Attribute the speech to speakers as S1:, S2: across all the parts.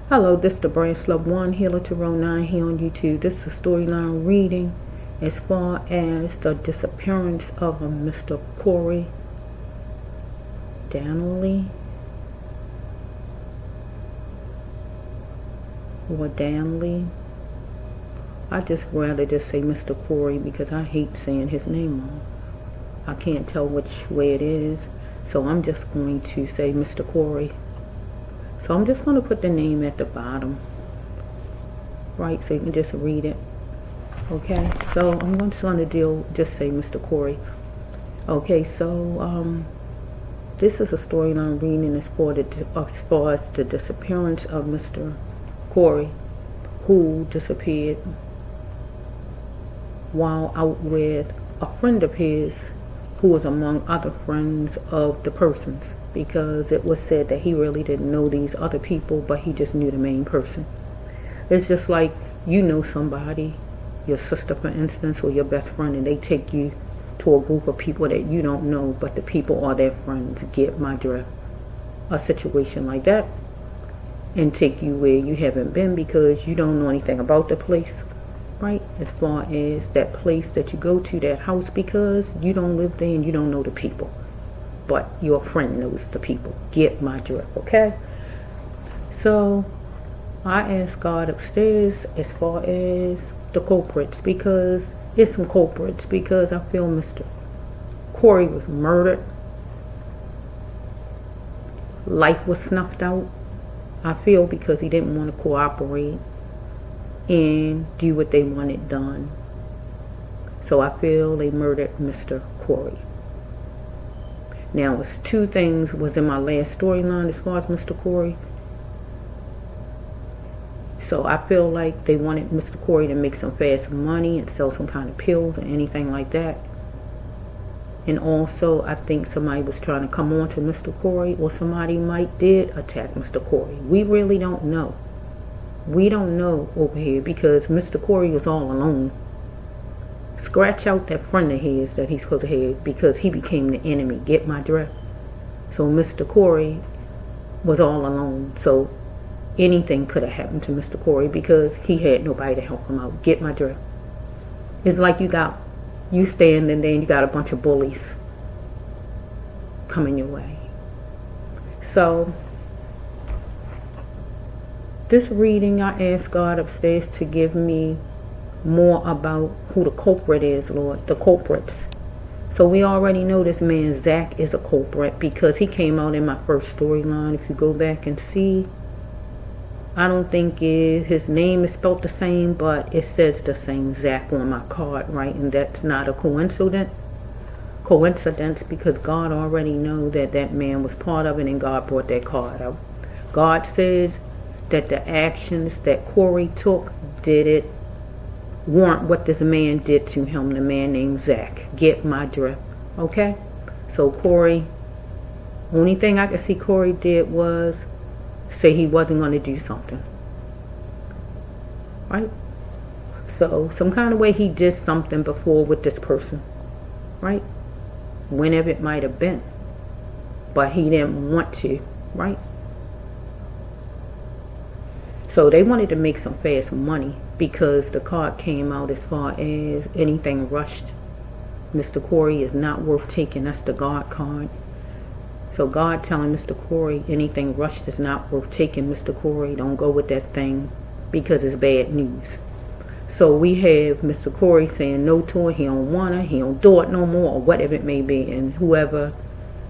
S1: Hello, this is the Branch Love 1 Healer Tarot 9 here on YouTube. This is a storyline reading as far as the disappearance of a Mr. Corey Daniely or Daniely. I just rather just say Mr. Corey because I hate saying his name wrong. I can't tell which way it is, so I'm just going to say Mr. Corey. So I'm just going to put the name at the bottom, right, so you can just read it. Okay, so I'm just going to just say Mr. Corey. Okay, so this is a storyline reading as far as the disappearance of Mr. Corey, who disappeared while out with a friend of his who was among other friends of the persons, because it was said that he really didn't know these other people, but he just knew the main person. It's just like you know somebody, your sister for instance, or your best friend, and they take you to a group of people that you don't know, but the people are their friends. Get my drift? A situation like that, and take you where you haven't been because you don't know anything about the place, right? As far as that place that you go to, that house, because you don't live there and you don't know the people, but your friend knows the people. Get my drift? Okay, so I asked God upstairs as far as the culprits, because it's some culprits, because I feel Mr. Corey was murdered, life was snuffed out. I feel because he didn't want to cooperate and do what they wanted done. So I feel they murdered Mr. Corey. Now, it's two things was in my last storyline as far as Mr. Corey. So I feel like they wanted Mr. Corey to make some fast money and sell some kind of pills or anything like that. And also, I think somebody was trying to come on to Mr. Corey, or somebody did attack Mr. Corey. We really don't know. We don't know over here because Mr. Corey was all alone. Scratch out that friend of his that he's supposed to have, because he became the enemy. Get my drift? So Mr. Corey was all alone. So anything could have happened to Mr. Corey because he had nobody to help him out. Get my drift? It's like you standing there and you got a bunch of bullies coming your way. So this reading, I asked God upstairs to give me more about who the culprit is, Lord, the culprits. So we already know this man Zach is a culprit because he came out in my first storyline. If you go back and see, I don't think his name is spelled the same, but it says the same Zach on my card, right? And that's not a coincidence because God already know that that man was part of it, and God brought that card out. God says that the actions that Corey took weren't what this man did to him, the man named Zach. Get my drift? Okay? So Corey, only thing I could see Corey did was say he wasn't going to do something. Right? So some kind of way he did something before with this person. Right? Whenever it might have been. But he didn't want to. Right? So they wanted to make some fast money because the card came out as far as anything rushed. Mr. Corey is not worth taking. That's the God card. So God telling Mr. Corey anything rushed is not worth taking. Mr. Corey, don't go with that thing because it's bad news. So we have Mr. Corey saying no to it. He don't want it. He don't do it no more, or whatever it may be. And whoever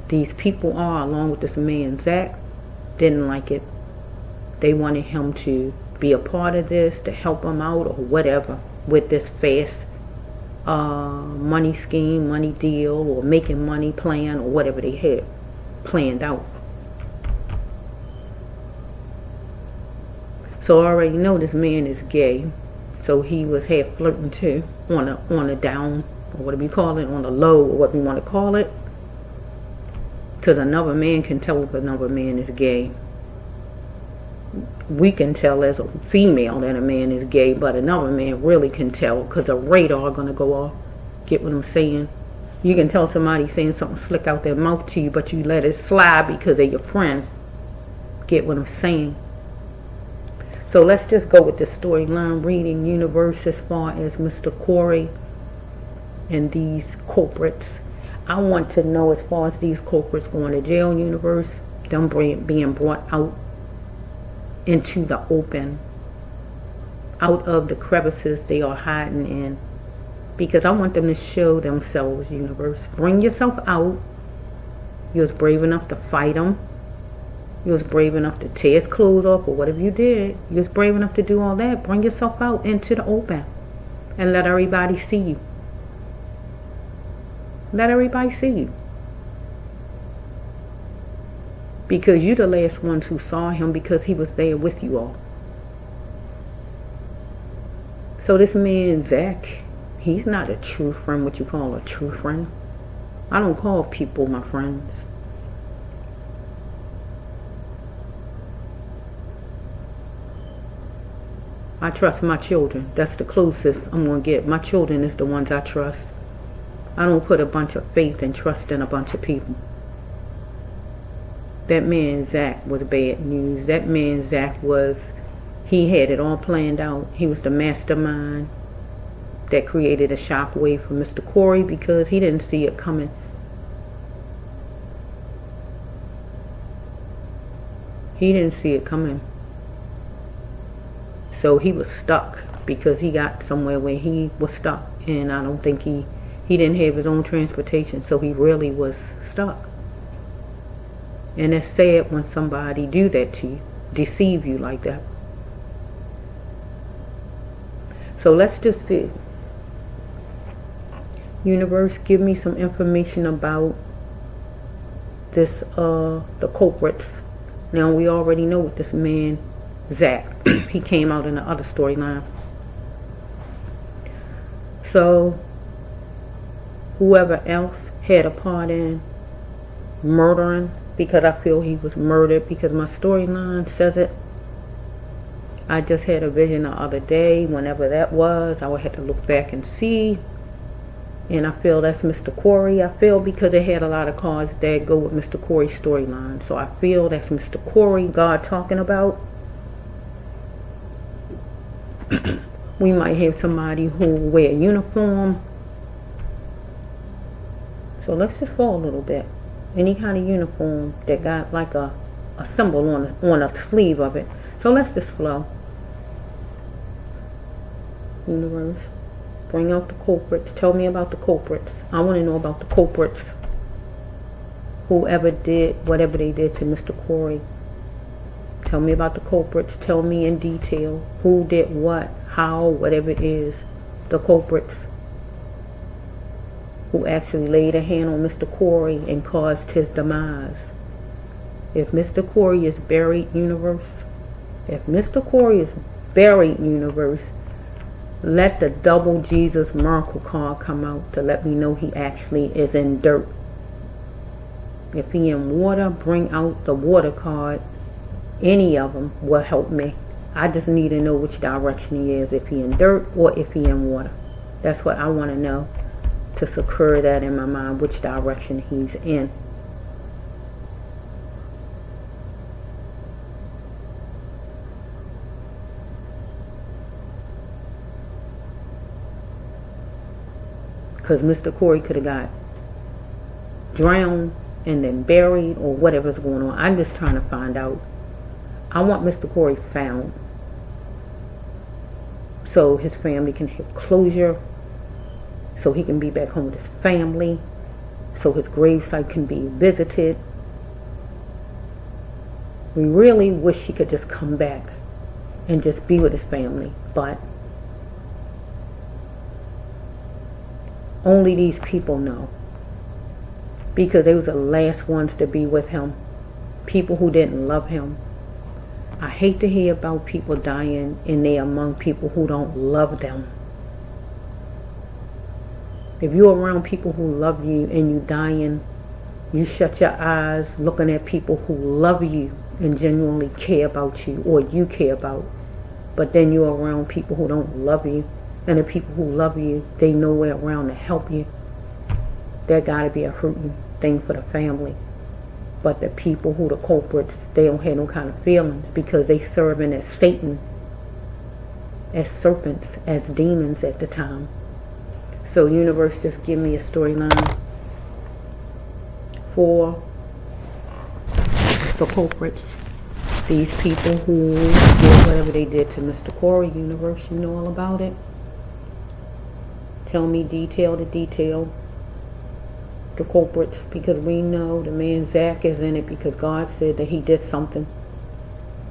S1: these people are, along with this man Zach, didn't like it. They wanted him to be a part of this, to help him out or whatever with this fast money scheme, money deal, or making money plan, or whatever they had planned out. So I already know this man is gay. So he was half flirting too, on a down, or what do we call it, on the low, or what we want to call it. Because another man can tell if another man is gay. We can tell as a female that a man is gay, but another man really can tell because a radar going to go off. Get what I'm saying? You can tell somebody saying something slick out their mouth to you, but you let it slide because they're your friend. Get what I'm saying? So let's just go with the storyline reading universe as far as Mr. Corey and these culprits. I want to know, as far as these culprits going to jail universe, them being brought out into the open, out of the crevices they are hiding in. Because I want them to show themselves, universe. Bring yourself out. You was brave enough to fight them. You was brave enough to tear his clothes off or whatever you did. You was brave enough to do all that. Bring yourself out into the open and let everybody see you. Let everybody see you. Because you're the last ones who saw him, because he was there with you all. So this man, Zach, he's not a true friend, what you call a true friend. I don't call people my friends. I trust my children. That's the closest I'm going to get. My children is the ones I trust. I don't put a bunch of faith and trust in a bunch of people. That man, Zach, was bad news. That man, Zach, he had it all planned out. He was the mastermind that created a shockwave for Mr. Corey, because he didn't see it coming. He didn't see it coming. So he was stuck, because he got somewhere where he was stuck. And I don't think he didn't have his own transportation, so he really was stuck. And it's sad when somebody do that to you, deceive you like that. So let's just see. Universe, give me some information about this, the culprits. Now we already know what this man, Zach, he came out in the other storyline. So whoever else had a part in murdering, because I feel he was murdered, because my storyline says it. I just had a vision the other day, whenever that was. I would have to look back and see. And I feel that's Mr. Corey. I feel because it had a lot of cards that go with Mr. Corey's storyline. So I feel that's Mr. Corey, God talking about. We might have somebody who wear a uniform. So let's just fall a little bit. Any kind of uniform that got like a symbol on a sleeve of it. So let's just flow. Universe, bring out the culprits. Tell me about the culprits. I want to know about the culprits. Whoever did whatever they did to Mr. Corey. Tell me about the culprits. Tell me in detail who did what, how, whatever it is. The culprits who actually laid a hand on Mr. Corey and caused his demise. If Mr. Corey is buried, universe, if Mr. Corey is buried, universe, let the double Jesus miracle card come out to let me know he actually is in dirt. If he in water, bring out the water card. Any of them will help me. I just need to know which direction he is, if he in dirt or if he in water. That's what I want to know, to secure that in my mind, which direction he's in. Because Mr. Corey could have got drowned and then buried or whatever's going on. I'm just trying to find out. I want Mr. Corey found so his family can have closure, so he can be back home with his family, so his gravesite can be visited. We really wish he could just come back and just be with his family, but only these people know, because they was the last ones to be with him. People who didn't love him. I hate to hear about people dying and they among people who don't love them. If you're around people who love you and you dying, you shut your eyes looking at people who love you and genuinely care about you, or you care about. But then you're around people who don't love you, and the people who love you, they nowhere around to help you. There gotta be a hurting thing for the family. But the people who the culprits, they don't have no kind of feelings, because they serving as Satan as serpents, as demons at the time. So universe just give me a storyline for the culprits. These people who did whatever they did to Mr. Corey. Universe, you know all about it. Tell me detail to detail the culprits, because we know the man Zach is in it because God said that he did something.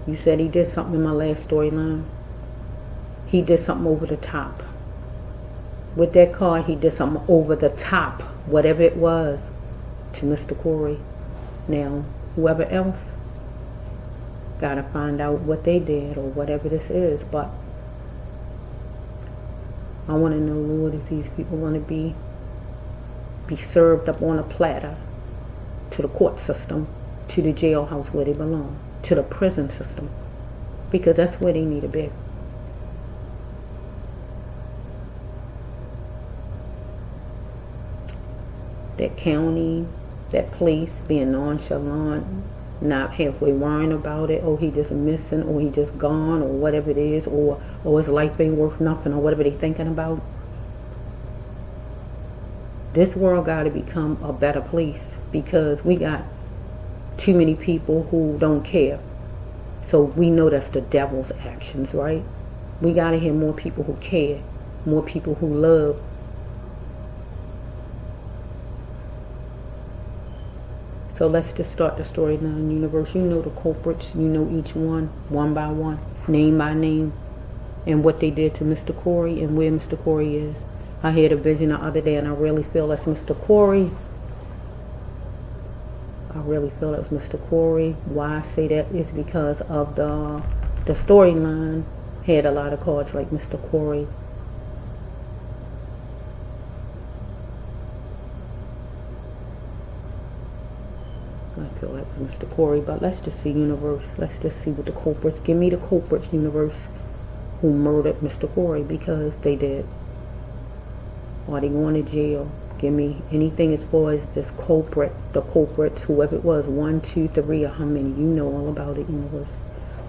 S1: You said he did something in my last storyline. He did something over the top. With that card, he did something over the top, whatever it was, to Mr. Corey. Now, whoever else, gotta find out what they did or whatever this is. But I want to know, Lord, if these people want to be served up on a platter to the court system, to the jailhouse where they belong, to the prison system, because that's where they need to be. That county, that police being nonchalant, not halfway worrying about it, or he just missing, or he just gone, or whatever it is, or his life ain't worth nothing, or whatever they thinking about. This world got to become a better place, because we got too many people who don't care. So we know that's the devil's actions, right? We got to hear more people who care, more people who love. So let's just start the story now, universe. You know the culprits. You know each one by one, name by name, and what they did to Mr. Corey and where Mr. Corey is. I had a vision the other day, and I really feel that's Mr. Corey. I really feel that's Mr. Corey. Why I say that is because of the storyline had a lot of cards like Mr. Corey. I feel like Mr. Corey, but let's just see, universe. Let's just see what the culprits. Give me the culprits, universe, who murdered Mr. Corey, because they did. Are they going to jail? Give me anything as far as this culprit, the culprits, whoever it was, 1, 2, 3, or how many. You know all about it, universe.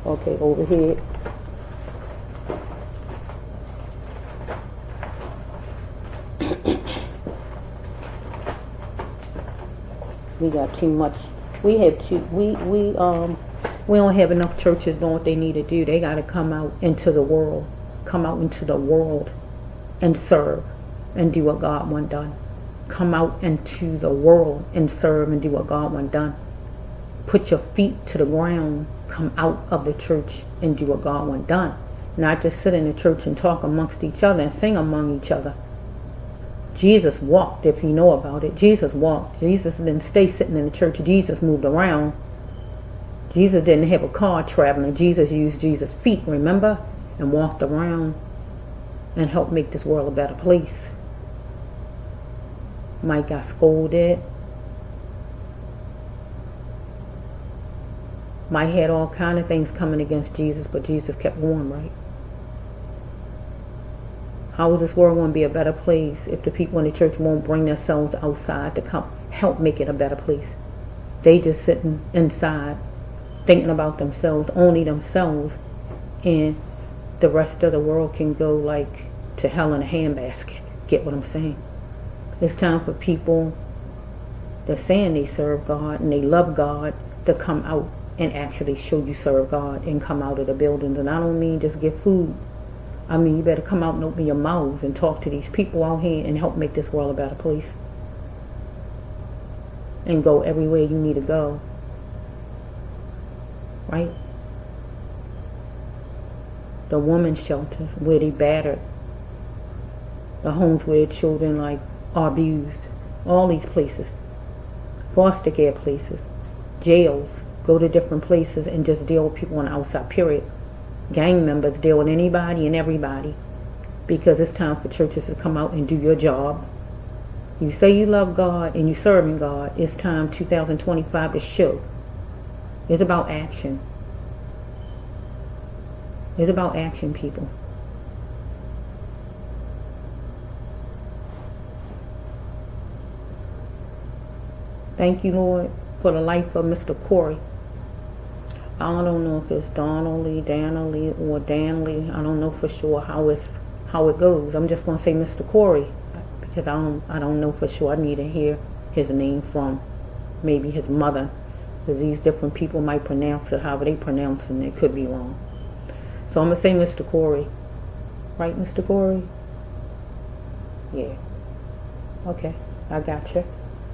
S1: Okay, overhead. We got too much. We don't have enough churches doing what they need to do. They got to come out into the world. Come out into the world and serve and do what God wants done. Come out into the world and serve and do what God wants done. Put your feet to the ground. Come out of the church and do what God wants done. Not just sit in the church and talk amongst each other and sing among each other. Jesus walked, if you know about it. Jesus walked. Jesus didn't stay sitting in the church. Jesus moved around. Jesus didn't have a car traveling. Jesus used Jesus' feet, remember? And walked around and helped make this world a better place. Mike got scolded. Mike had all kind of things coming against Jesus, but Jesus kept going, right? How is this world going to be a better place if the people in the church won't bring themselves outside to come help make it a better place? They just sitting inside thinking about themselves, only themselves, and the rest of the world can go like to hell in a handbasket. Get what I'm saying? It's time for people that's saying they serve God and they love God to come out and actually show you serve God and come out of the buildings. And I don't mean just get food. I mean, you better come out and open your mouths and talk to these people out here and help make this world a better place. And go everywhere you need to go. Right? The women's shelters where they battered. The homes where children like are abused. All these places. Foster care places. Jails. Go to different places and just deal with people on the outside, period. Gang members, deal with anybody and everybody, because it's time for churches to come out and do your job. You say you love God and you serving God. It's time 2025 to show. It's about action. It's about action, people. Thank you, Lord, for the life of Mr. Corey. I don't know if it's Daniely, or Danley. I don't know for sure how it goes. I'm just gonna say Mr. Corey because I don't know for sure. I need to hear his name from maybe his mother, because these different people might pronounce it however they pronounce it, and it could be wrong. So I'm gonna say Mr. Corey, right, Mr. Corey? Yeah. Okay, I got you.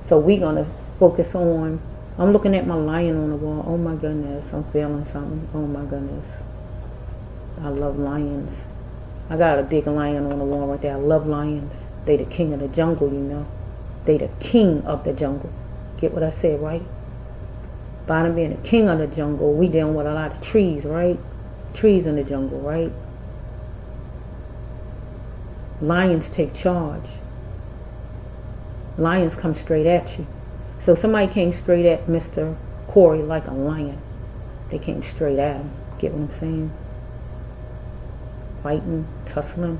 S1: So we're gonna focus on. I'm looking at my lion on the wall. Oh my goodness, I'm feeling something. Oh my goodness, I love lions. I got a big lion on the wall right there. I love lions. They the king of the jungle, you know. They the king of the jungle. Get what I said, right? By them being the king of the jungle, we dealing with a lot of trees, right? Trees in the jungle, right? Lions take charge. Lions come straight at you. So somebody came straight at Mr. Corey like a lion. They came straight at him. Get what I'm saying? Fighting, tussling,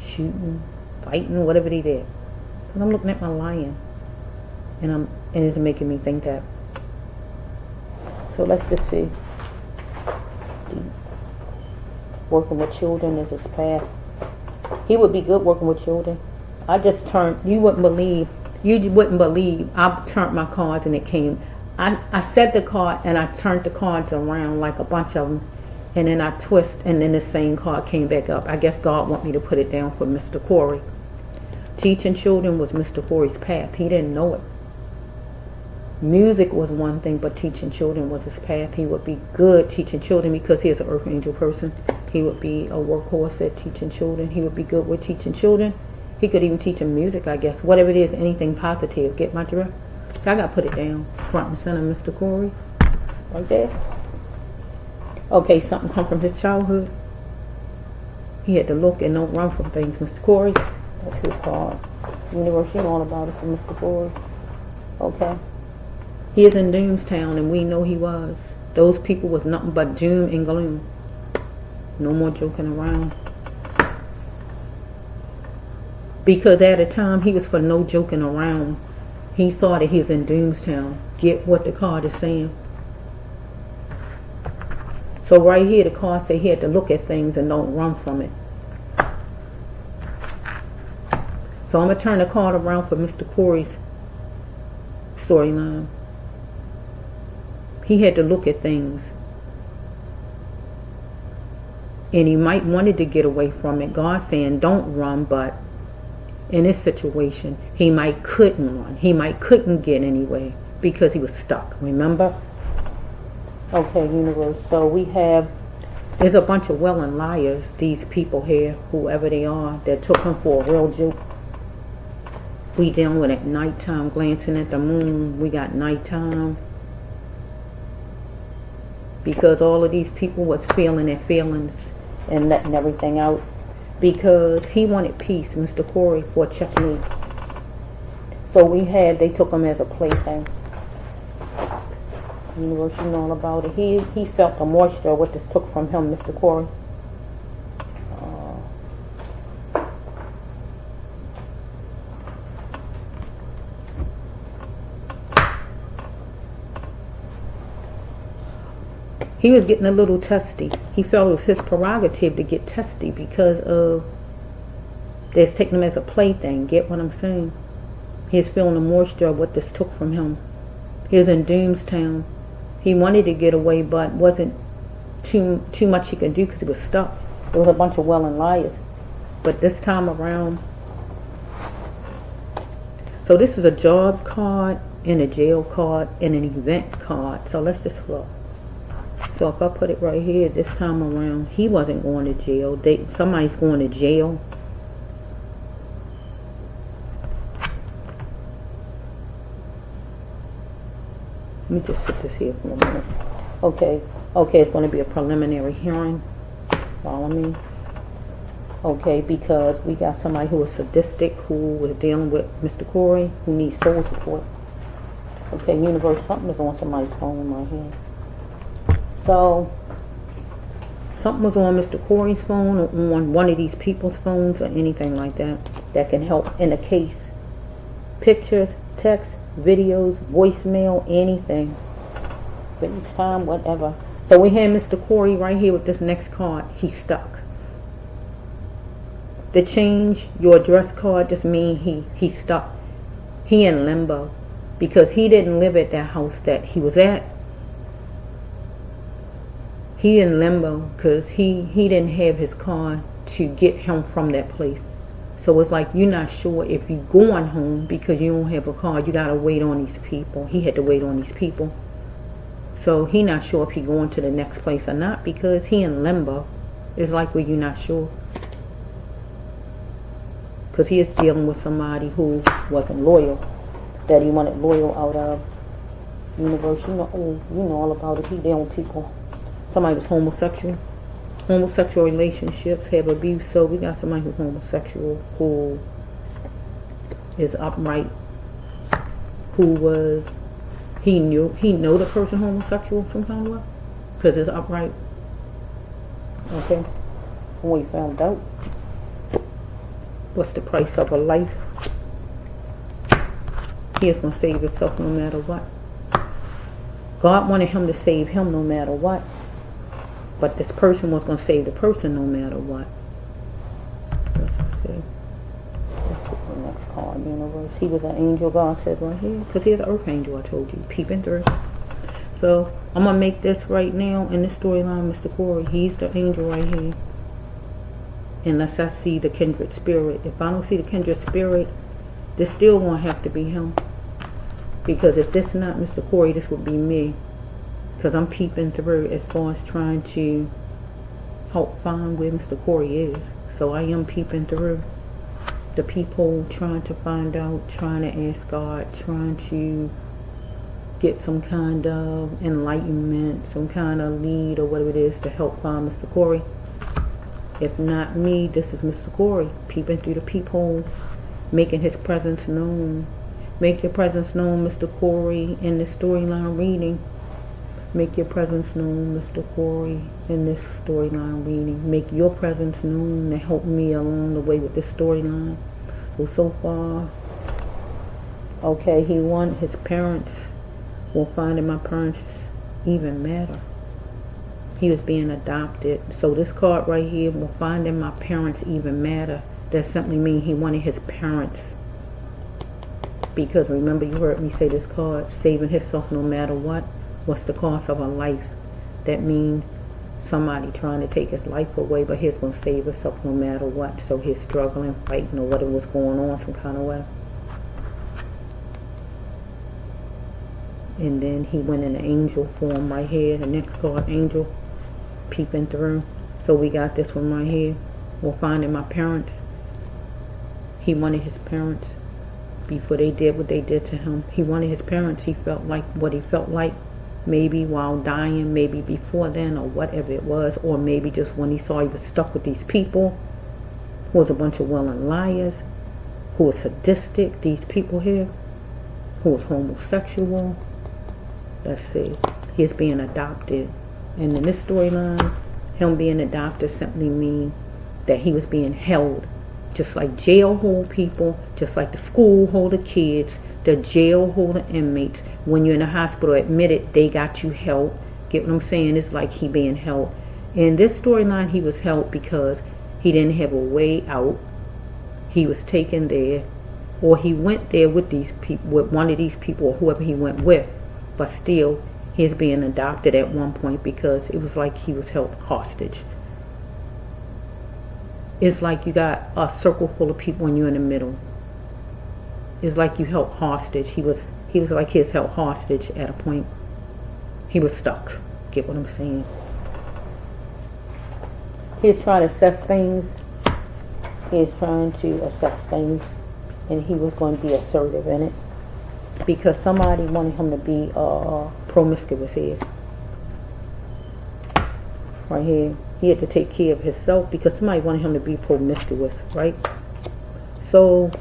S1: shooting, fighting, whatever they did. But I'm looking at my lion, and it's making me think that. So let's just see. Working with children is his path. He would be good working with children. I just turned. You wouldn't believe. I turned my cards and it came. I said the card and I turned the cards around like a bunch of them, and then I twist and then the same card came back up. I guess God want me to put it down for Mr. Corey. Teaching children was Mr. Corey's path. He didn't know it. Music was one thing, but teaching children was his path. He would be good teaching children because he is an earth angel person. He would be a workhorse at teaching children. He would be good with teaching children. He could even teach them music, I guess. Whatever it is, anything positive. Get my drift? So I got to put it down. Front and center, Mr. Corey. Right there. Okay, something come from his childhood. He had to look and don't run from things, Mr. Corey. That's his card. Universe, you know all about it from Mr. Corey. Okay. He is in Doomstown, and we know he was. Those people was nothing but doom and gloom. No more joking around. Because at the time, he was for no joking around. He saw that he was in Doomstown. Get what the card is saying. So right here, the card say he had to look at things and don't run from it. So I'm going to turn the card around for Mr. Corey's storyline. He had to look at things. And he might wanted to get away from it. God saying don't run, but in this situation, he might couldn't run. He might couldn't get anywhere because he was stuck. Remember? Okay, universe. So we have, there's a bunch of willing liars, these people here, whoever they are, that took him for a real joke. We dealing with at nighttime, glancing at the moon. We got nighttime. Because all of these people was feeling their feelings and letting everything out. Because he wanted peace, Mr. Corey, for checkmate. So they took him as a plaything. Universe, you know all about it. He felt the moisture of what this took from him, Mr. Corey. He was getting a little testy. He felt it was his prerogative to get testy because of they's taking him as a plaything. Get what I'm saying? He was feeling the moisture of what this took from him. He was in Doomstown. He wanted to get away, but wasn't too much he could do because he was stuck. There was a bunch of welling liars. But this time around, so this is a job card and a jail card and an event card. So let's just look. So if I put it right here, this time around, he wasn't going to jail. Somebody's going to jail. Let me just sit this here for a minute. Okay, it's going to be a preliminary hearing. Follow me? Okay, because we got somebody who was sadistic, who was dealing with Mr. Corey, who needs soul support. Okay, universe, something is on somebody's phone right here. So, something was on Mr. Corey's phone or on one of these people's phones or anything like that can help in a case. Pictures, text, videos, voicemail, anything. FaceTime, whatever. So we have Mr. Corey right here with this next card. He's stuck. To change your address card just means he's stuck. He in limbo because he didn't live at that house that he was at. He in limbo because he didn't have his car to get him from that place. So it's like you're not sure if you're going home because you don't have a car. You gotta wait on these people. He had to wait on these people. So he not sure if he going to the next place or not because he in limbo. It's like where you're not sure. Because he is dealing with somebody who wasn't loyal. That he wanted loyal out of. Universe, you know all about it. He dealing with people. Somebody was homosexual. Homosexual relationships have abuse. So we got somebody who's homosexual, who is upright, who he know the person homosexual some kind of way because it's upright. Okay, we found out what's the price of a life. He is going to save himself no matter what. God wanted him to save him no matter what. But this person was going to save the person no matter what. Let's see. Let's see the next card. Universe. He was an angel, God says right here. Because he's an earth angel, I told you. Peeping through. So, I'm going to make this right now in this storyline, Mr. Corey. He's the angel right here. Unless I see the kindred spirit. If I don't see the kindred spirit, this still won't have to be him. Because if this is not Mr. Corey, this would be me. Because I'm peeping through as far as trying to help find where Mr. Corey is. So I am peeping through the people, trying to find out, trying to ask God, trying to get some kind of enlightenment, some kind of lead or whatever it is to help find Mr. Corey. If not me, this is Mr. Corey, peeping through the peephole, making his presence known. Make your presence known, Mr. Corey, in this storyline reading. Make your presence known, Mr. Corey, in this storyline reading. Make your presence known to help me along the way with this storyline. So far, okay, he won his parents. Will finding my parents even matter. He was being adopted. So this card right here, will finding my parents even matter. That simply means he wanted his parents. Because remember, you heard me say this card, saving himself no matter what. What's the cost of a life? That means somebody trying to take his life away, but he's going to save himself no matter what. So he's struggling, fighting, or whatever was going on some kind of way. And then he went in the angel form right here. The next card, angel, peeping through. So we got this one right here. We're finding my parents. He wanted his parents before they did what they did to him. He wanted his parents. He felt like what he felt like. Maybe while dying, maybe before then, or whatever it was, or maybe just when he saw he was stuck with these people who was a bunch of willing liars, who was sadistic, these people here, who was homosexual. Let's see, he's being adopted. And in this storyline, him being adopted simply means that he was being held, just like jail hold people, just like the school hold the kids, the jail hold the inmates. When you're in the hospital admitted, they got you held. Get what I'm saying? It's like he being held. In this storyline, he was held because he didn't have a way out. He was taken there, or he went there with these people, with one of these people, or whoever he went with. But still, he's being adopted at one point because it was like he was held hostage. It's like you got a circle full of people and you're in the middle. It's like you held hostage. He was like he was held hostage at a point. He was stuck. Get what I'm saying? He's trying to assess things. He's trying to assess things, and he was going to be assertive in it because somebody wanted him to be promiscuous here. Right here. He had to take care of himself because somebody wanted him to be promiscuous, right? So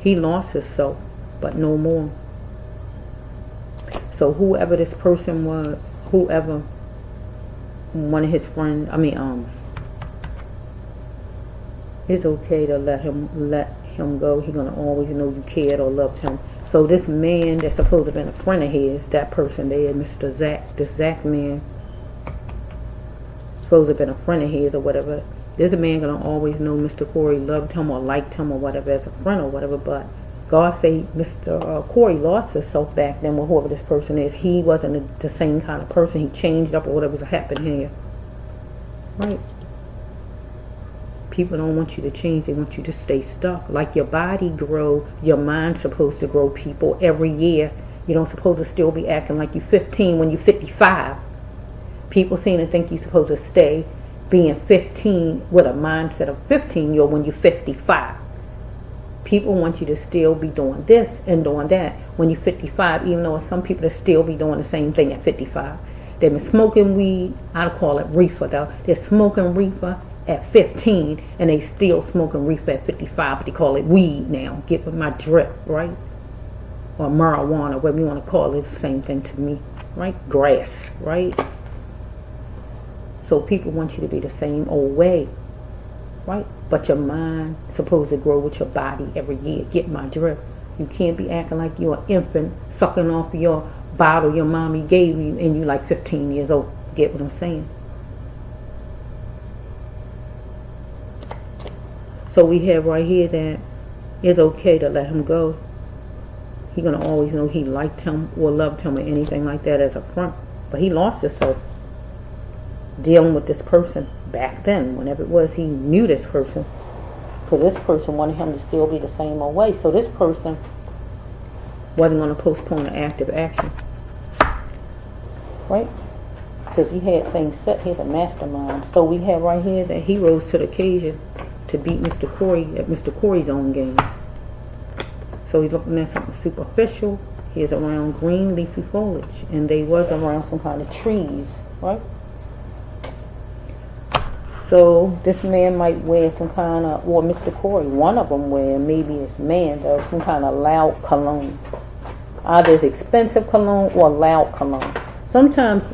S1: he lost himself, but no more. So whoever this person was, whoever, one of his friends, it's okay to let him go. He's gonna always know you cared or loved him. So this man that's supposed to have been a friend of his, that person there, Mr. Zach, this Zach man, supposed to have been a friend of his or whatever. This man gonna always know Mr. Corey loved him or liked him or whatever as a friend or whatever, but God say Mr. Corey lost himself back then with whoever this person is. He wasn't the same kind of person. He changed up or whatever's happened here. Right? People don't want you to change. They want you to stay stuck. Like your body grow, your mind's supposed to grow, people, every year. You don't supposed to still be acting like you're 15 when you're 55. People seem to think you're supposed to stay being 15 with a mindset of 15-year-old when you're 55. People want you to still be doing this and doing that when you're 55, even though some people that still be doing the same thing at 55. They've been smoking weed, I call it reefer though. They're smoking reefer at 15 and they still smoking reefer at 55, but they call it weed now. Get with my drift, right? Or marijuana, whatever you want to call it, it's the same thing to me, right? Grass, right? So people want you to be the same old way, right? But your mind supposed to grow with your body every year. Get my drift. You can't be acting like you're an infant sucking off your bottle your mommy gave you and you like 15 years old. Get what I'm saying? So we have right here that it's okay to let him go. He's going to always know he liked him or loved him or anything like that as a friend. But he lost himself dealing with this person back then. Whenever it was, he knew this person. Because this person wanted him to still be the same old way. So this person wasn't going to postpone an active action. Right? Because he had things set. He's a mastermind. So we have right here that he rose to the occasion to beat Mr. Corey at Mr. Corey's own game. So he's looking at something superficial. He's around green leafy foliage. And they was around some kind of trees. Right? So this man might wear some kind of, or Mr. Corey, one of them wear, maybe it's man though, some kind of loud cologne. Either it's expensive cologne or loud cologne. Sometimes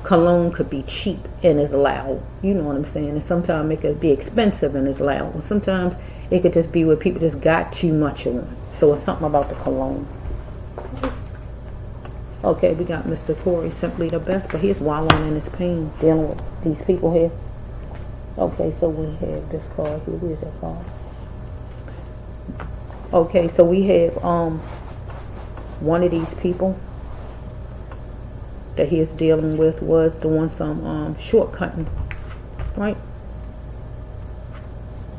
S1: cologne could be cheap and is loud. You know what I'm saying? And sometimes it could be expensive and is loud. And sometimes it could just be where people just got too much of one. So it's something about the cologne. Okay, we got Mr. Corey, simply the best, but he's wallowing in his pain, dealing with these people here. Okay, so we have this card here. Where's that card? Okay, so we have one of these people that he is dealing with was doing some shortcutting, right?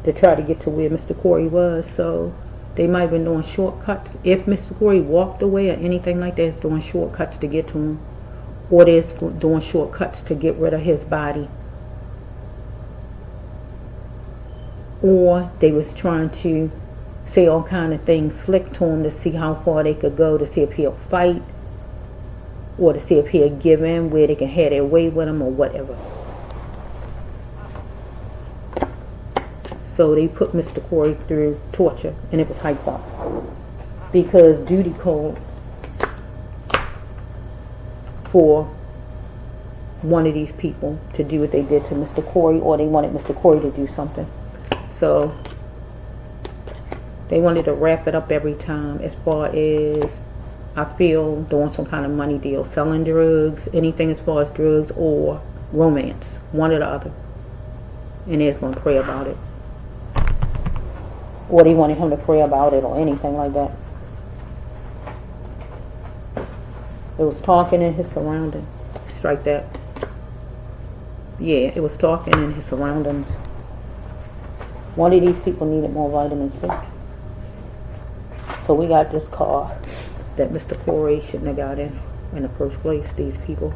S1: To try to get to where Mr. Corey was. So they might have been doing shortcuts. If Mr. Corey walked away or anything like that, it's doing shortcuts to get to him. Or they're doing shortcuts to get rid of his body. Or they was trying to say all kind of things slick to him to see how far they could go, to see if he'll fight, or to see if he'll give in, where they can have their way with him or whatever. So they put Mr. Corey through torture, and it was hyped up. Because duty called for one of these people to do what they did to Mr. Corey, or they wanted Mr. Corey to do something. So they wanted to wrap it up every time as far as, I feel, doing some kind of money deal, selling drugs, anything as far as drugs or romance, one or the other. And they was going to pray about it. Or they wanted him to pray about it or anything like that. It was talking in his surroundings. Strike that. Yeah, it was talking in his surroundings. One of these people needed more vitamin C. So we got this car that Mr. Corey shouldn't have got in the first place, these people.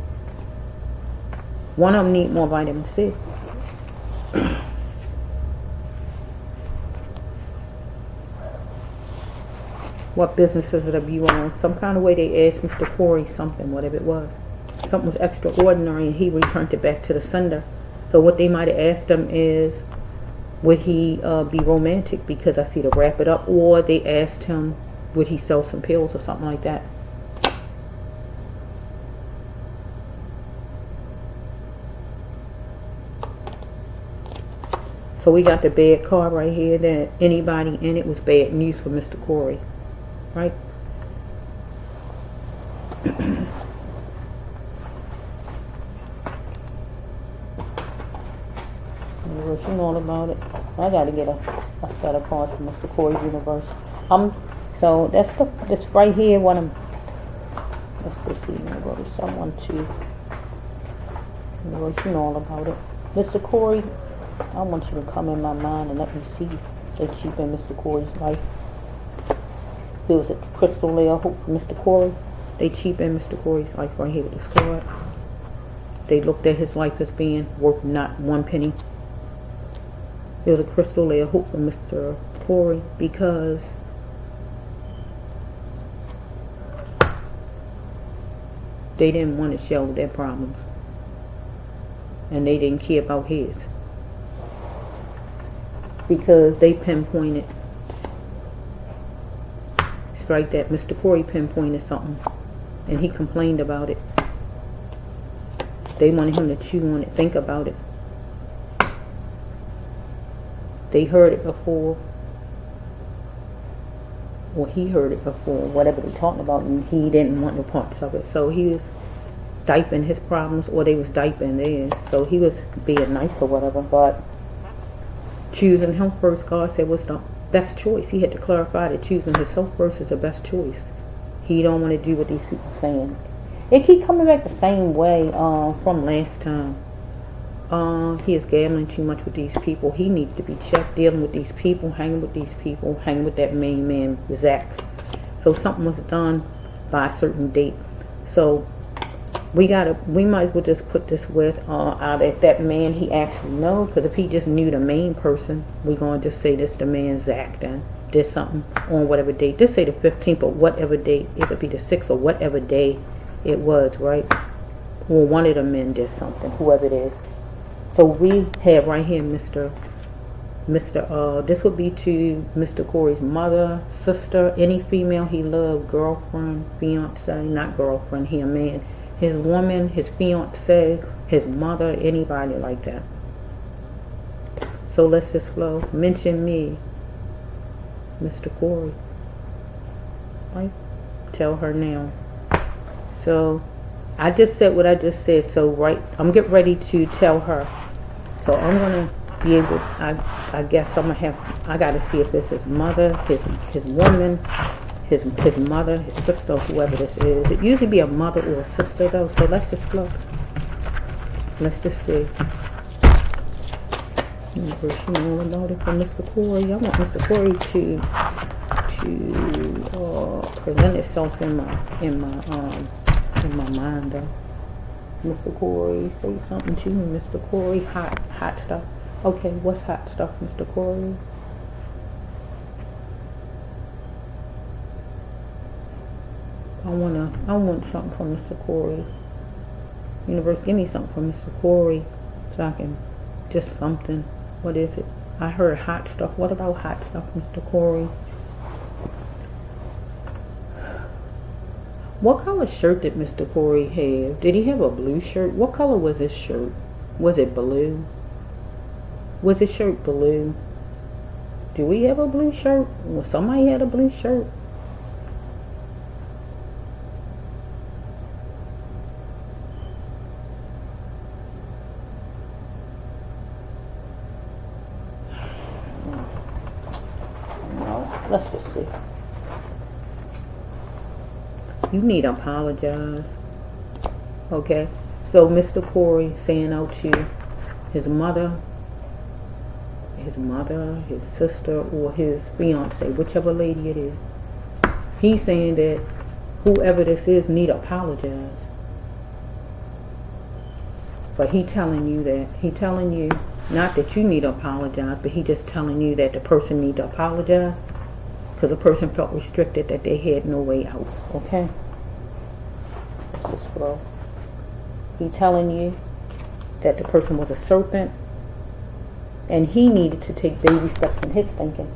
S1: One of them need more vitamin C. What businesses that you on? Some kind of way they asked Mr. Corey something, whatever it was. Something was extraordinary and he returned it back to the sender. So what they might have asked him is, would he be romantic? Because I see to wrap it up. Or they asked him, would he sell some pills or something like that? So we got the bad card right here that anybody in it was bad news for Mr. Corey. Right? Universe, you know all about it. I gotta get a set of cards for Mr. Corey's universe. So that's this right here. What I'm. Let's just see, universe. I want to. Universe, you know all about it. Mr. Corey, I want you to come in my mind and let me see. They cheapen Mr. Corey's life. There was a crystal layer hope for Mr. Corey. They cheapened Mr. Corey's life right here with this card. They looked at his life as being worth not one penny. There was a crystal layer hope for Mr. Corey because they didn't want to show their problems. And they didn't care about his. Because they pinpointed, strike that, Mr. Corey pinpointed something. And he complained about it. They wanted him to chew on it, think about it. They heard it before. Or he heard it before, whatever they talked about, and he didn't want no parts of it. So he was diping his problems, or they was diping theirs. So he was being nice or whatever, but choosing him first, God said, was the best choice. He had to clarify that choosing himself first is the best choice. He don't want to do what these people are saying. It keep coming back the same way from last time. He is gambling too much with these people. He needs to be checked, dealing with these people, hanging with these people, hanging with that main man, Zach. So something was done by a certain date. So we might as well just put this with if that man he actually know, because if he just knew the main person, we're going to just say this the man Zach then did something on whatever date. Just say the 15th or whatever date. It could be the 6th or whatever day it was, right? Or one of the men did something, whoever it is. So we have right here this would be to Mr. Corey's mother, sister, any female he loved, girlfriend, fiance, not girlfriend, he a man, his woman, his fiance, his mother, anybody like that. So let's just flow. Mention me, Mr. Corey. Right? Tell her now. So I just said what I just said. So I'm getting ready to tell her. So I'm gonna be able. I guess I'm gonna have. I gotta see if it's his mother, his woman, his mother, his sister, whoever this is. It usually be a mother or a sister though. So let's just flow. Let's just see. Universe, you know all about it from Mr. Corey. I want Mr. Corey to present itself in my mind though. Mr. Corey, say something to me, Mr. Corey. Hot stuff. Okay, what's hot stuff, Mr. Corey? I want something from Mr. Corey. Universe, give me something from Mr. Corey so I can just something. What is it? I heard hot stuff. What about hot stuff, Mr. Corey? What color shirt did Mr. Corey have? Did he have a blue shirt? What color was his shirt? Was it blue? Was his shirt blue? Do we have a blue shirt? Well, somebody had a blue shirt. No, let's just see. You need to apologize. Okay? So Mr. Corey saying out to his mother, his sister, or his fiance, whichever lady it is. He's saying that whoever this is need to apologize. But he telling you that. He telling you not that you need to apologize, but he just telling you that the person need to apologize. Because the person felt restricted, that they had no way out. Okay? Let's just flow. He telling you that the person was a serpent, and he needed to take baby steps in his thinking.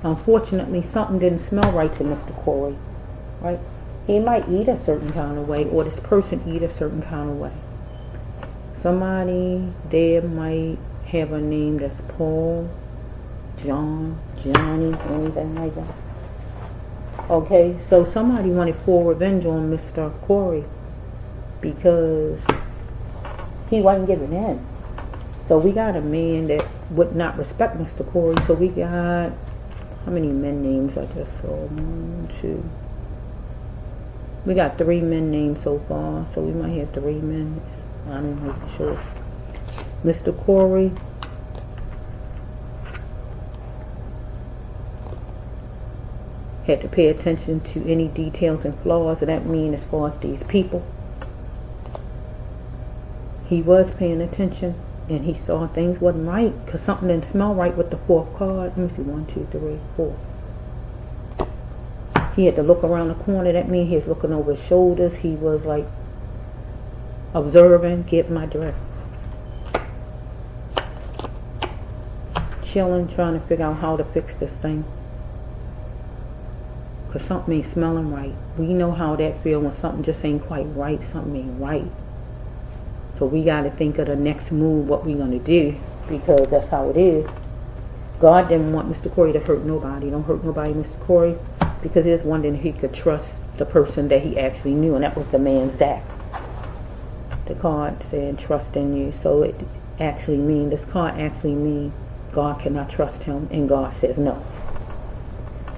S1: Unfortunately, something didn't smell right to Mr. Corey. Right? He might eat a certain kind of way, or this person eat a certain kind of way. Somebody there might have a name that's Paul, John, Johnny, anything like that. Okay, so somebody wanted full revenge on Mr. Corey because he wasn't giving in. So we got a man that would not respect Mr. Corey. So we got, how many men names I just saw? 1, 2. We got 3 men names so far. So we might have 3 men. I'm not sure. Mr. Corey had to pay attention to any details and flaws, and that means as far as these people, he was paying attention, and he saw things wasn't right, because something didn't smell right with the 4th card. Let me see, 1, 2, 3, 4. He had to look around the corner. That means he was looking over his shoulders. He was like observing, get my drift, chilling, trying to figure out how to fix this thing. Because something ain't smelling right. We know how that feels when something just ain't quite right. Something ain't right. So we got to think of the next move, what we going to do. Because that's how it is. God didn't want Mr. Corey to hurt nobody. Don't hurt nobody, Mr. Corey. Because he was wondering if he could trust the person that he actually knew. And that was the man, Zach. The card said, trust in you. So it actually means, this card actually means God cannot trust him. And God says no.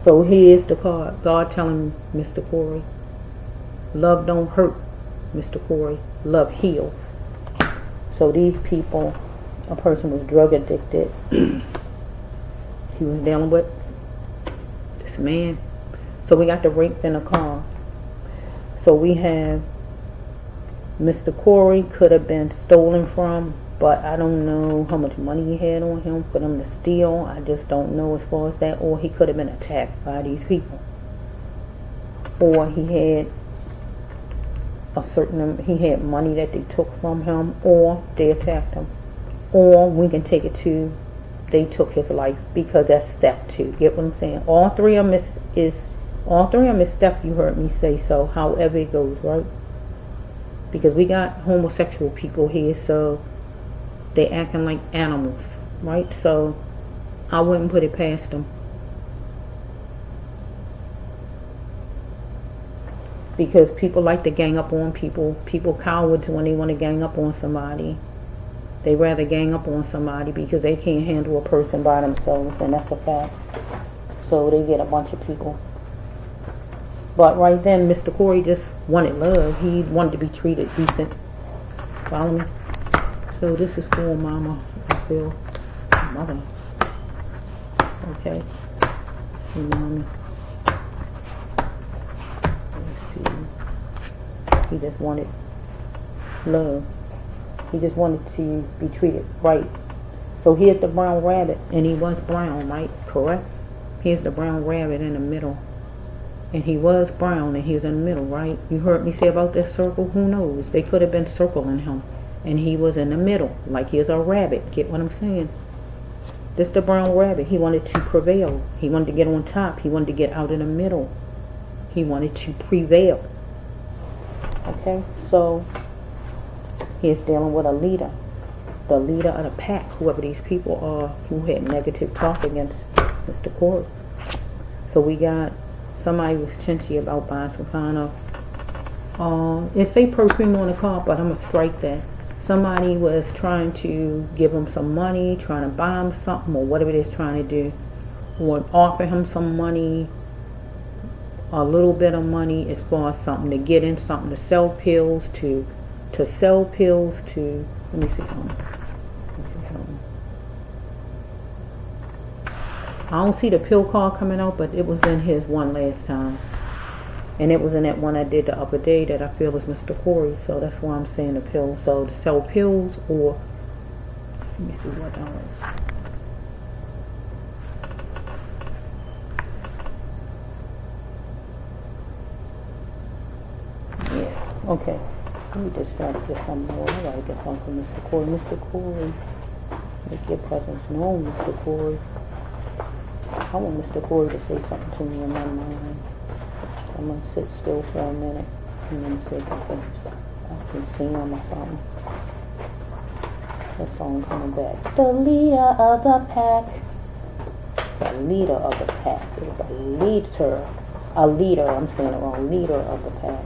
S1: So here's the card. God telling Mr. Corey, love don't hurt, Mr. Corey. Love heals. So these people, a person was drug addicted. He was dealing with this man. So we got the rape in a car. So we have Mr. Corey could have been stolen from, but I don't know how much money he had on him for them to steal. I just don't know as far as that. Or he could have been attacked by these people. Or he had he had money that they took from him, or they attacked him. Or we can take it to, they took his life, because that's step 2. Get what I'm saying? All three of them is step, you heard me say. So however it goes, right? Because we got homosexual people here, so they acting like animals, right? So I wouldn't put it past them. Because people like to gang up on people. People cowards when they want to gang up on somebody. They rather gang up on somebody because they can't handle a person by themselves, and that's a fact. So they get a bunch of people. But right then, Mr. Corey just wanted love. He wanted to be treated decent. Follow me? So this is for Mama, I feel. Mother. Okay. See, Mommy. He just wanted love. He just wanted to be treated right. So here's the brown rabbit, and he was brown, right? Correct? Here's the brown rabbit in the middle. And he was brown, and he was in the middle, right? You heard me say about this circle? Who knows? They could have been circling him. And he was in the middle, like he's a rabbit. Get what I'm saying? This the brown rabbit. He wanted to prevail. He wanted to get on top. He wanted to get out in the middle. He wanted to prevail. Okay, so he's dealing with a leader, the leader of the pack, whoever these people are who had negative talk against Mr. Corey. So we got somebody was chinchy about buying some kind of, it say perfume on the car, but I'm going to strike that. Somebody was trying to give him some money, trying to buy him something, or whatever it is trying to do, or offer him some money, a little bit of money as far as something to get in, something to sell pills, to sell pills, to, let me see something. I don't see the pill card coming out, but it was in his one last time. And it was in that one I did the other day that I feel was Mr. Corey, so that's why I'm saying the pills. So to sell pills, or, let me see what that was. Okay, let me just try to get some more. I gotta get something from Mr. Corey. Mr. Corey, make your presence known, Mr. Corey. I want Mr. Corey to say something to me in my mind. I'm gonna sit still for a minute and then say something. I can sing on my song. That song coming back. The leader of the pack. The leader of the pack. It was a leader, I'm saying it wrong. Leader of the pack.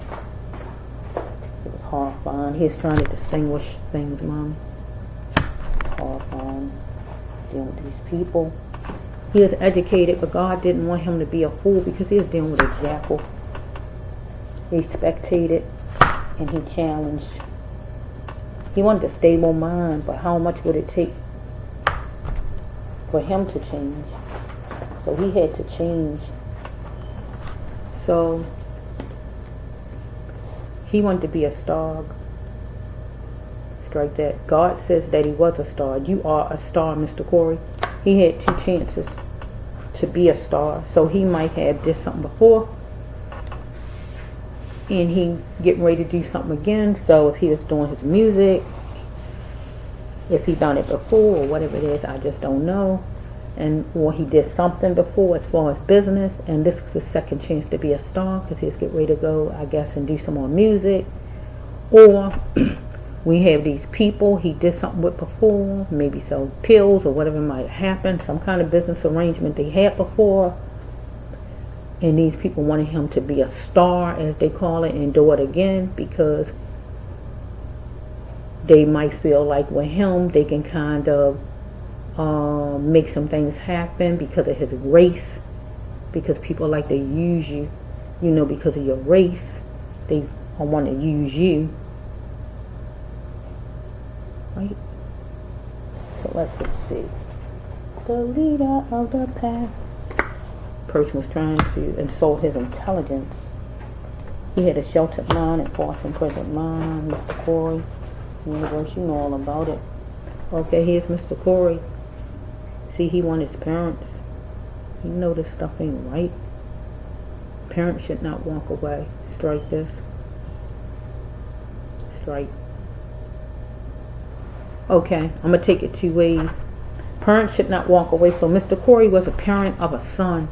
S1: Horrifying. He's trying to distinguish things, Mom. card dealing with these people. He is educated, but God didn't want him to be a fool because he was dealing with a jackal. He spectated and he challenged. He wanted a stable mind, but how much would it take for him to change? So he had to change. So he wanted to be a star. Strike that. God says that he was a star. You are a star, Mr. Corey. He had 2 chances to be a star. So he might have did something before, and he getting ready to do something again. So if he was doing his music, if he done it before or whatever it is, I just don't know. And or he did something before as far as business, and this was his second chance to be a star because he was getting ready to go, I guess, and do some more music. Or we have these people he did something with before, maybe sell pills or whatever might happen, some kind of business arrangement they had before, and these people wanted him to be a star, as they call it, and do it again because they might feel like with him they can kind of make some things happen because of his race, because people like to use you, because of your race. They want to use you, right? So let's just see. The leader of the pack. Person was trying to insult his intelligence. He had a sheltered mind and false and present mind. Mr. Corey, universe, you know all about it. Okay, here's Mr. Corey. See, he won his parents. You know this stuff ain't right. Parents should not walk away. Strike this. Strike. Okay, I'm going to take it 2 ways. Parents should not walk away. So Mr. Corey was a parent of a son.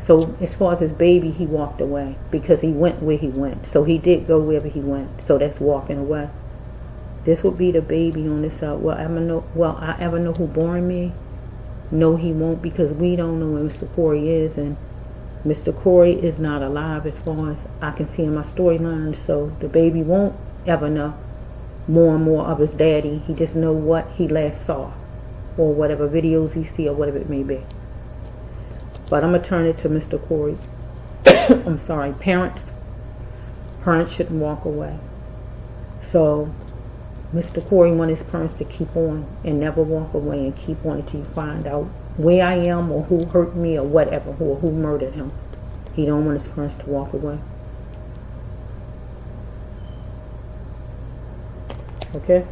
S1: So as far as his baby, he walked away because he went where he went. So he did go wherever he went. So that's walking away. This would be the baby on this side. Will I ever know who born me? No, he won't, because we don't know where Mr. Corey is, and Mr. Corey is not alive as far as I can see in my storyline. So the baby won't ever know more and more of his daddy. He just know what he last saw, or whatever videos he see, or whatever it may be. But I'm gonna turn it to Mr. Corey's. I'm sorry, parents shouldn't walk away. So Mr. Corey wanted his parents to keep on and never walk away, and keep on until you find out where I am, or who hurt me, or whatever, or who murdered him. He don't want his parents to walk away. Okay,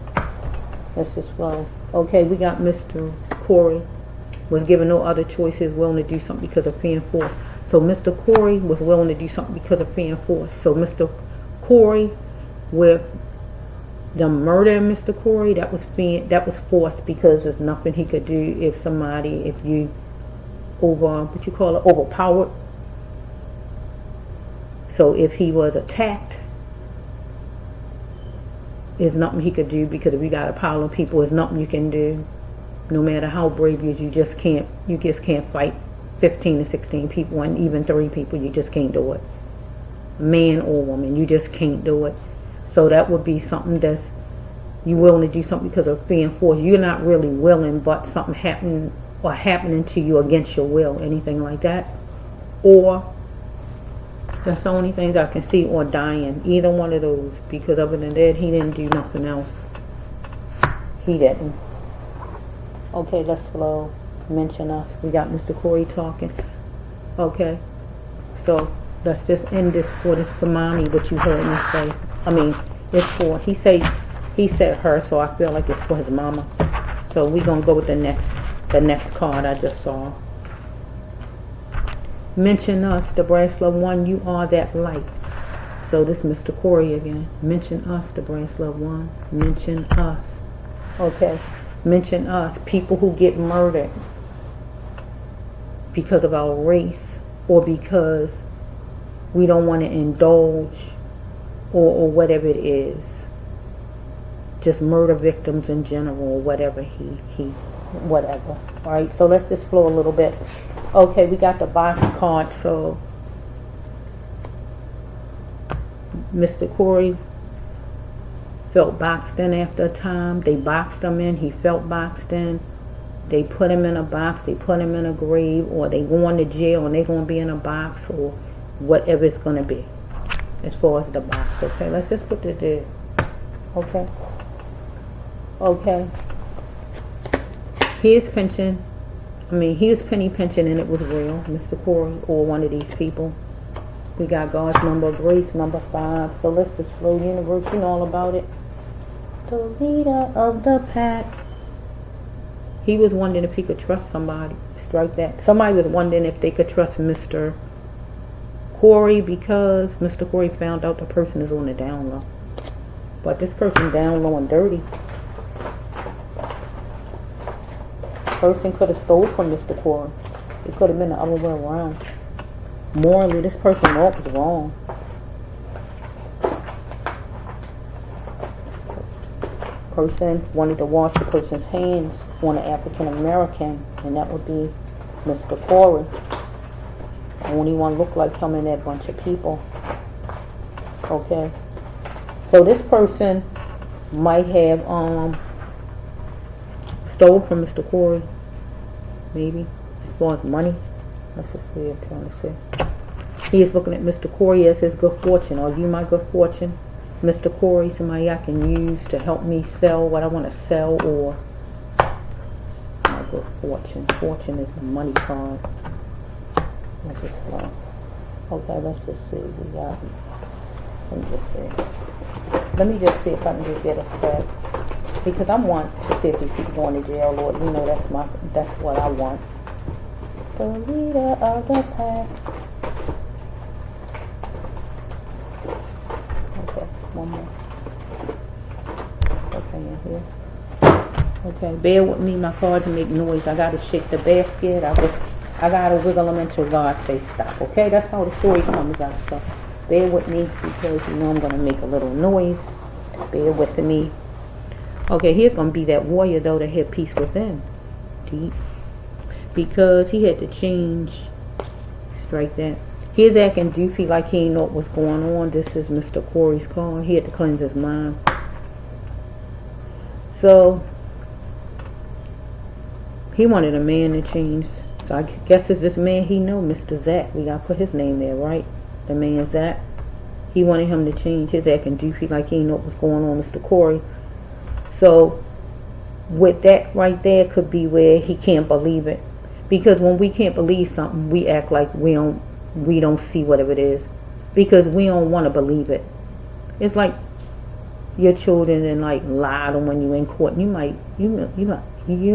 S1: let's just flow. Okay, we got Mr. Corey was given no other choice. He was willing to do something because of fear and force. So Mr. Corey was willing to do something because of fear and force. So Mr. Corey, with the murder of Mr. Corey, that was forced, because there's nothing he could do if you overpowered. So if he was attacked, there's nothing he could do, because if you got a pile of people, there's nothing you can do. No matter how brave you just can't fight 15 to 16 people, and even 3 people, you just can't do it. Man or woman, you just can't do it. So that would be something that's, you willing to do something because of fear and force. You're not really willing, but something happening to you against your will, anything like that. Or that's the only things I can see, or dying. Either one of those, because other than that, he didn't do nothing else. He didn't. Okay, let's flow. Mention us. We got Mr. Corey talking. Okay, so let's just end this for mommy, what you heard me say. I mean, it's for, he said her, so I feel like it's for his mama. So we're gonna go with the next card I just saw. Mention us, the brass love one, you are that light. So this is Mr. Corey again. Mention us, the brass love one. Mention us. Okay. Mention us, people who get murdered because of our race, or because we don't want to indulge, or whatever it is. Just murder victims in general, or whatever he's whatever. Alright, so let's just flow a little bit. Okay, we got the box card. So Mr. Corey felt boxed in after a time. They boxed him in. He felt boxed in. They put him in a box. They put him in a grave, or they going to jail and they going to be in a box, or whatever it's going to be as far as the box. Okay, let's just put it there. Okay. Okay. He is penny pinching, and it was real, Mr. Corey, or one of these people. We got God's number of grace, number 5. So let's just flow universe, you know all about it. The leader of the pack. He was wondering if he could trust somebody. Strike that. Somebody was wondering if they could trust Mr. Corey, because Mr. Corey found out the person is on the down low. But this person down low and dirty. Person could have stole from Mr. Corey. It could have been the other way around. Morally, this person walk was wrong. Person wanted to wash the person's hands on an African American, and that would be Mr. Corey. Only one looked like him in that bunch of people. Okay. So this person might have stole from Mr. Corey, maybe, as far as money. Let's just see, I'm trying to see. He is looking at Mr. Corey as his good fortune. Are you my good fortune? Mr. Corey, somebody I can use to help me sell what I want to sell, or my good fortune. Fortune is the money card. Let's just okay, let's just see. We got, let me just see if I can just get a step, because I want to see if these people going to jail, Lord. You know that's what I want. The leader of the pack. Okay, one more. Okay, in here. Okay, bear with me. My cards make noise. I gotta shake the basket. I gotta wiggle them until God says stop. Okay, that's how the story comes out. So bear with me, because you know I'm gonna make a little noise. Bear with me. Okay, here's gonna be that warrior though that had peace within. Deep. Because he had to change. Strike that. He's acting doofy like he didn't know what was going on. This is Mr. Corey's card. He had to cleanse his mind. So he wanted a man to change. So I guess it's this man he know, Mr. Zach. We gotta put his name there, right? The man Zach. He wanted him to change. His acting doofy like he didn't know what was going on, Mr. Corey. So with that right there could be where he can't believe it. Because when we can't believe something, we act like we don't see whatever it is, because we don't want to believe it. It's like your children and like lie to when you in court. You might you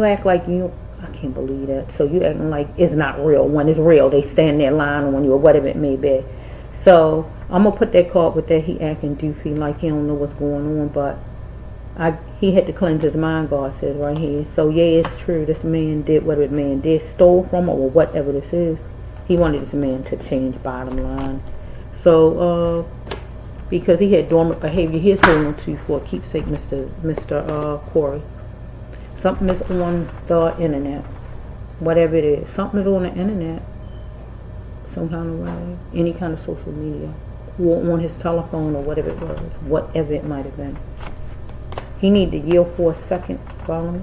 S1: act like I can't believe that. So you acting like it's not real. When it's real, they stand there lying on you or whatever it may be. So I'm gonna put that card with that. He acting doofy like he don't know what's going on, but he had to cleanse his mind, God says right here. So yeah, it's true. This man did whatever the man did, stole from or whatever this is. He wanted this man to change, bottom line. So because he had dormant behavior, he's holding on to for a keepsake, Mr. Corey. Something is on the internet, whatever it is. Something is on the internet, some kind of way, any kind of social media, or on his telephone or whatever it was, whatever it might have been. He needed to yield for a second, follow me?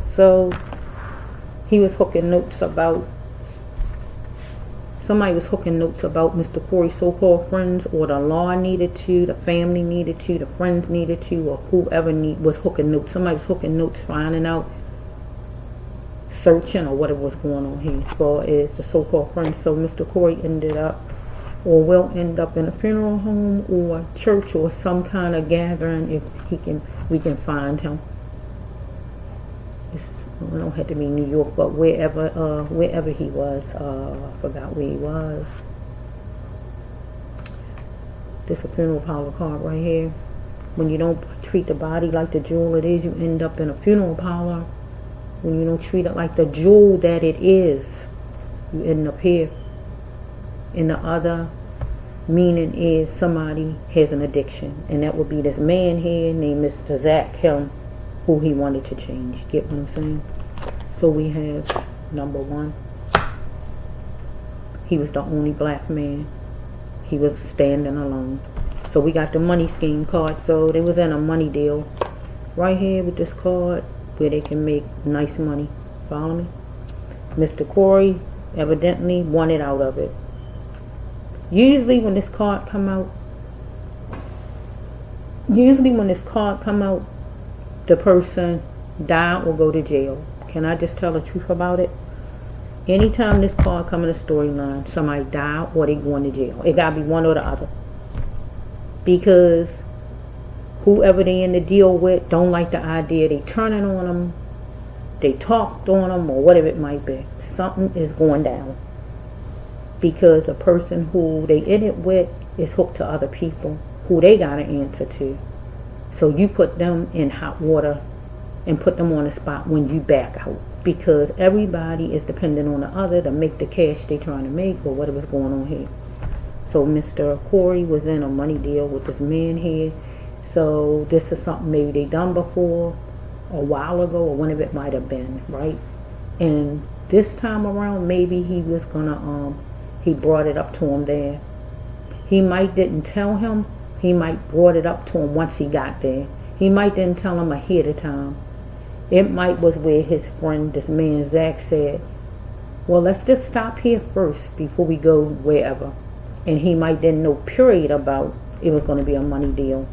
S1: So he was hooking notes about, somebody was hooking notes about Mr. Corey's so-called friends, or the law needed to, the family needed to, the friends needed to, or whoever was hooking notes. Somebody was hooking notes, finding out, searching, or whatever was going on here as far as the so-called friends. So Mr. Corey ended up, or will end up, in a funeral home or church or some kind of gathering if we can find him. It don't have to be New York, but wherever he was. I forgot where he was. This is a funeral parlor card right here. When you don't treat the body like the jewel it is, you end up in a funeral parlor. When you don't treat it like the jewel that it is, you end up here. And the other meaning is somebody has an addiction, and that would be this man here named Mr. Zach, him, who he wanted to change. Get what I'm saying? So we have number 1. He was the only black man. He was standing alone. So we got the money scheme card. So they was in a money deal right here with this card where they can make nice money. Follow me? Mr. Corey evidently wanted out of it. Usually when this card come out, the person die or go to jail. Can I just tell the truth about it? Anytime this card come in the storyline, somebody die or they going to jail. It gotta be one or the other. Because whoever they in the deal with don't like the idea. They turning on them. They talked on them or whatever it might be. Something is going down. Because the person who they in it with is hooked to other people who they got to answer to. So you put them in hot water and put them on the spot when you back out. Because everybody is dependent on the other to make the cash they trying to make or whatever's going on here. So Mr. Corey was in a money deal with this man here. So this is something maybe they done before, a while ago, or whenever it might have been, right? And this time around, maybe he was gonna, he brought it up to him there. He might didn't tell him. He might brought it up to him once he got there. He might didn't tell him ahead of time. It might was where his friend, this man Zach, said, well, let's just stop here first before we go wherever. And he might didn't know period about it was going to be a money deal.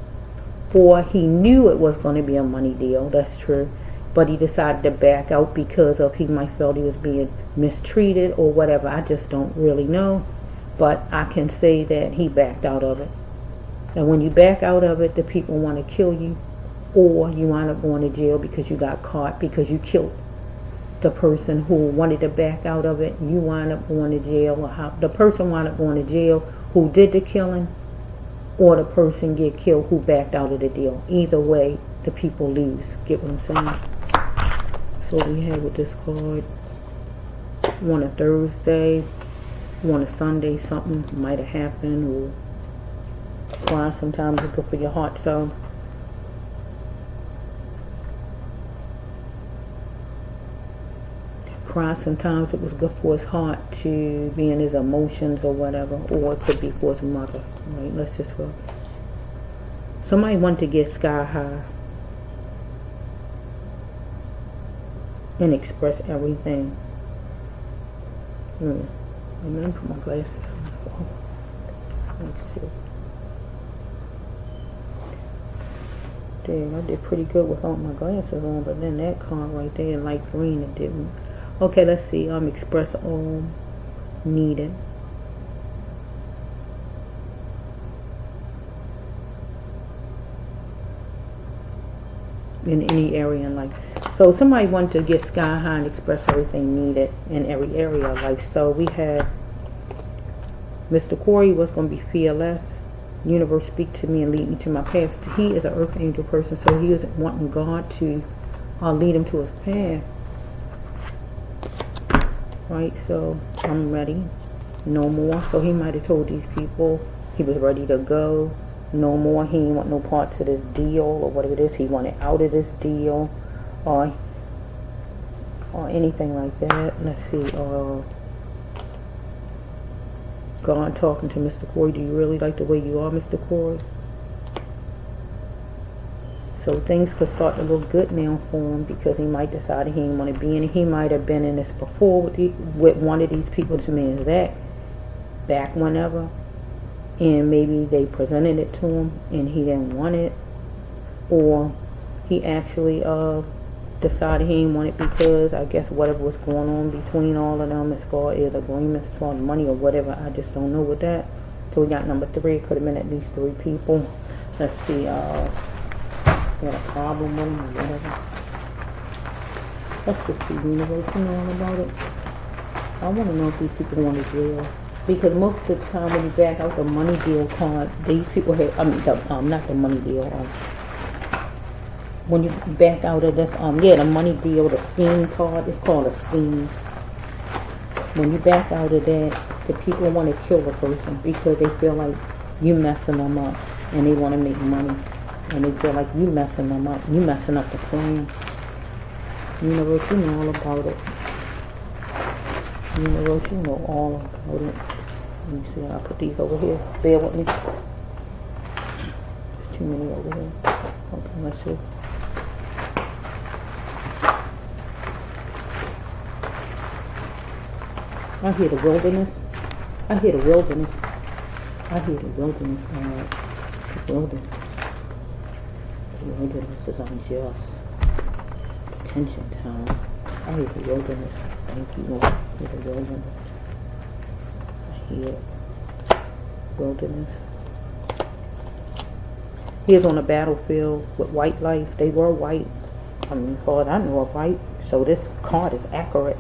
S1: Or he knew it was going to be a money deal, that's true. But he decided to back out because of he might felt he was being mistreated or whatever. I just don't really know. But I can say that he backed out of it. And when you back out of it, the people want to kill you. Or you wind up going to jail because you got caught because you killed the person who wanted to back out of it. You wind up going to jail. Or how the person wind up going to jail who did the killing. Or the person get killed who backed out of the deal. Either way, the people lose. Get what I'm saying? So we have with this card, on a Thursday, on a Sunday, something might have happened. Or cry sometimes is good for your heart. So cry sometimes it was good for his heart to be in his emotions or whatever, or it could be for his mother. Right, let's just go. Somebody wanted to get sky high and express everything. Let me put my glasses on. Let's see. Dang, I did pretty good without my glasses on, but then that card right there in light green, it didn't. Okay, let's see. Express all needed. In any area in life. So somebody wanted to get sky high and express everything needed in every area of life. So we had Mr. Corey was going to be fearless. Universe speak to me and lead me to my path. He is an earth angel person, so he is wanting God to lead him to his path. Right, so I'm ready. No more. So he might have told these people he was ready to go. No more. He didn't want no parts of this deal or whatever it is. He wanted out of this deal or anything like that. Let's see. God talking to Mr. Corey. Do you really like the way you are, Mr. Corey? So things could start to look good now for him because he might decide he didn't want to be in it. He might have been in this before with one of these people, this man Zach, back whenever. And maybe they presented it to him and he didn't want it. Or he actually decided he didn't want it because I guess whatever was going on between all of them as far as agreements, as far as money or whatever. I just don't know with that. So we got number 3. It could have been at least 3 people. Let's see. Got a problem with him or whatever. Let's just see, universe, you know all about it. I want to know if these people want to jail. Because most of the time when you back out the money deal card, these people have, not the money deal, when you back out of this, the money deal, the scheme card, it's called a scheme. When you back out of that, the people want to kill the person because they feel like you messing them up and they want to make money. And they feel like you messing them up. You messing up the plan. Universe, you know all about it. Universe, you know all about it. Let me see, I'll put these over here. Bear with me. too many over here. Okay, let's see. I hear the wilderness. I hear the wilderness. I hear the wilderness. The wilderness. The wilderness is unjust. Detention time. I hear the wilderness. Thank you, Lord. I hear the wilderness. I hear wilderness. He is on a battlefield with white life. They were white. I mean, as far as I know of white. So this card is accurate.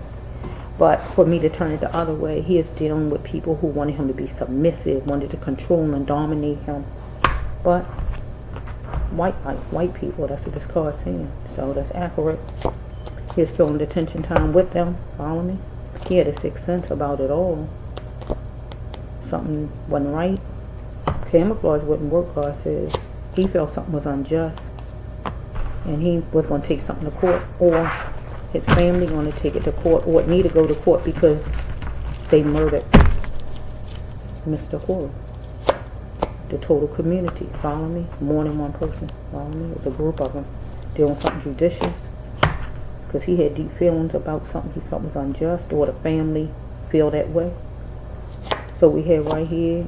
S1: But for me to turn it the other way, he is dealing with people who wanted him to be submissive, wanted to control and dominate him. But white life, white people, that's what this card is saying. So that's accurate. He is feeling detention time with them. Follow me? He had a sixth sense about it all. Something wasn't right. Camouflage wouldn't work, God says. He felt something was unjust. And he was going to take something to court, or his family going to take it to court, or it need to go to court because they murdered Mr. Corey. The total community, follow me? More than one person, follow me? It was a group of them doing something judicious because he had deep feelings about something he felt was unjust, or the family feel that way. So we have right here,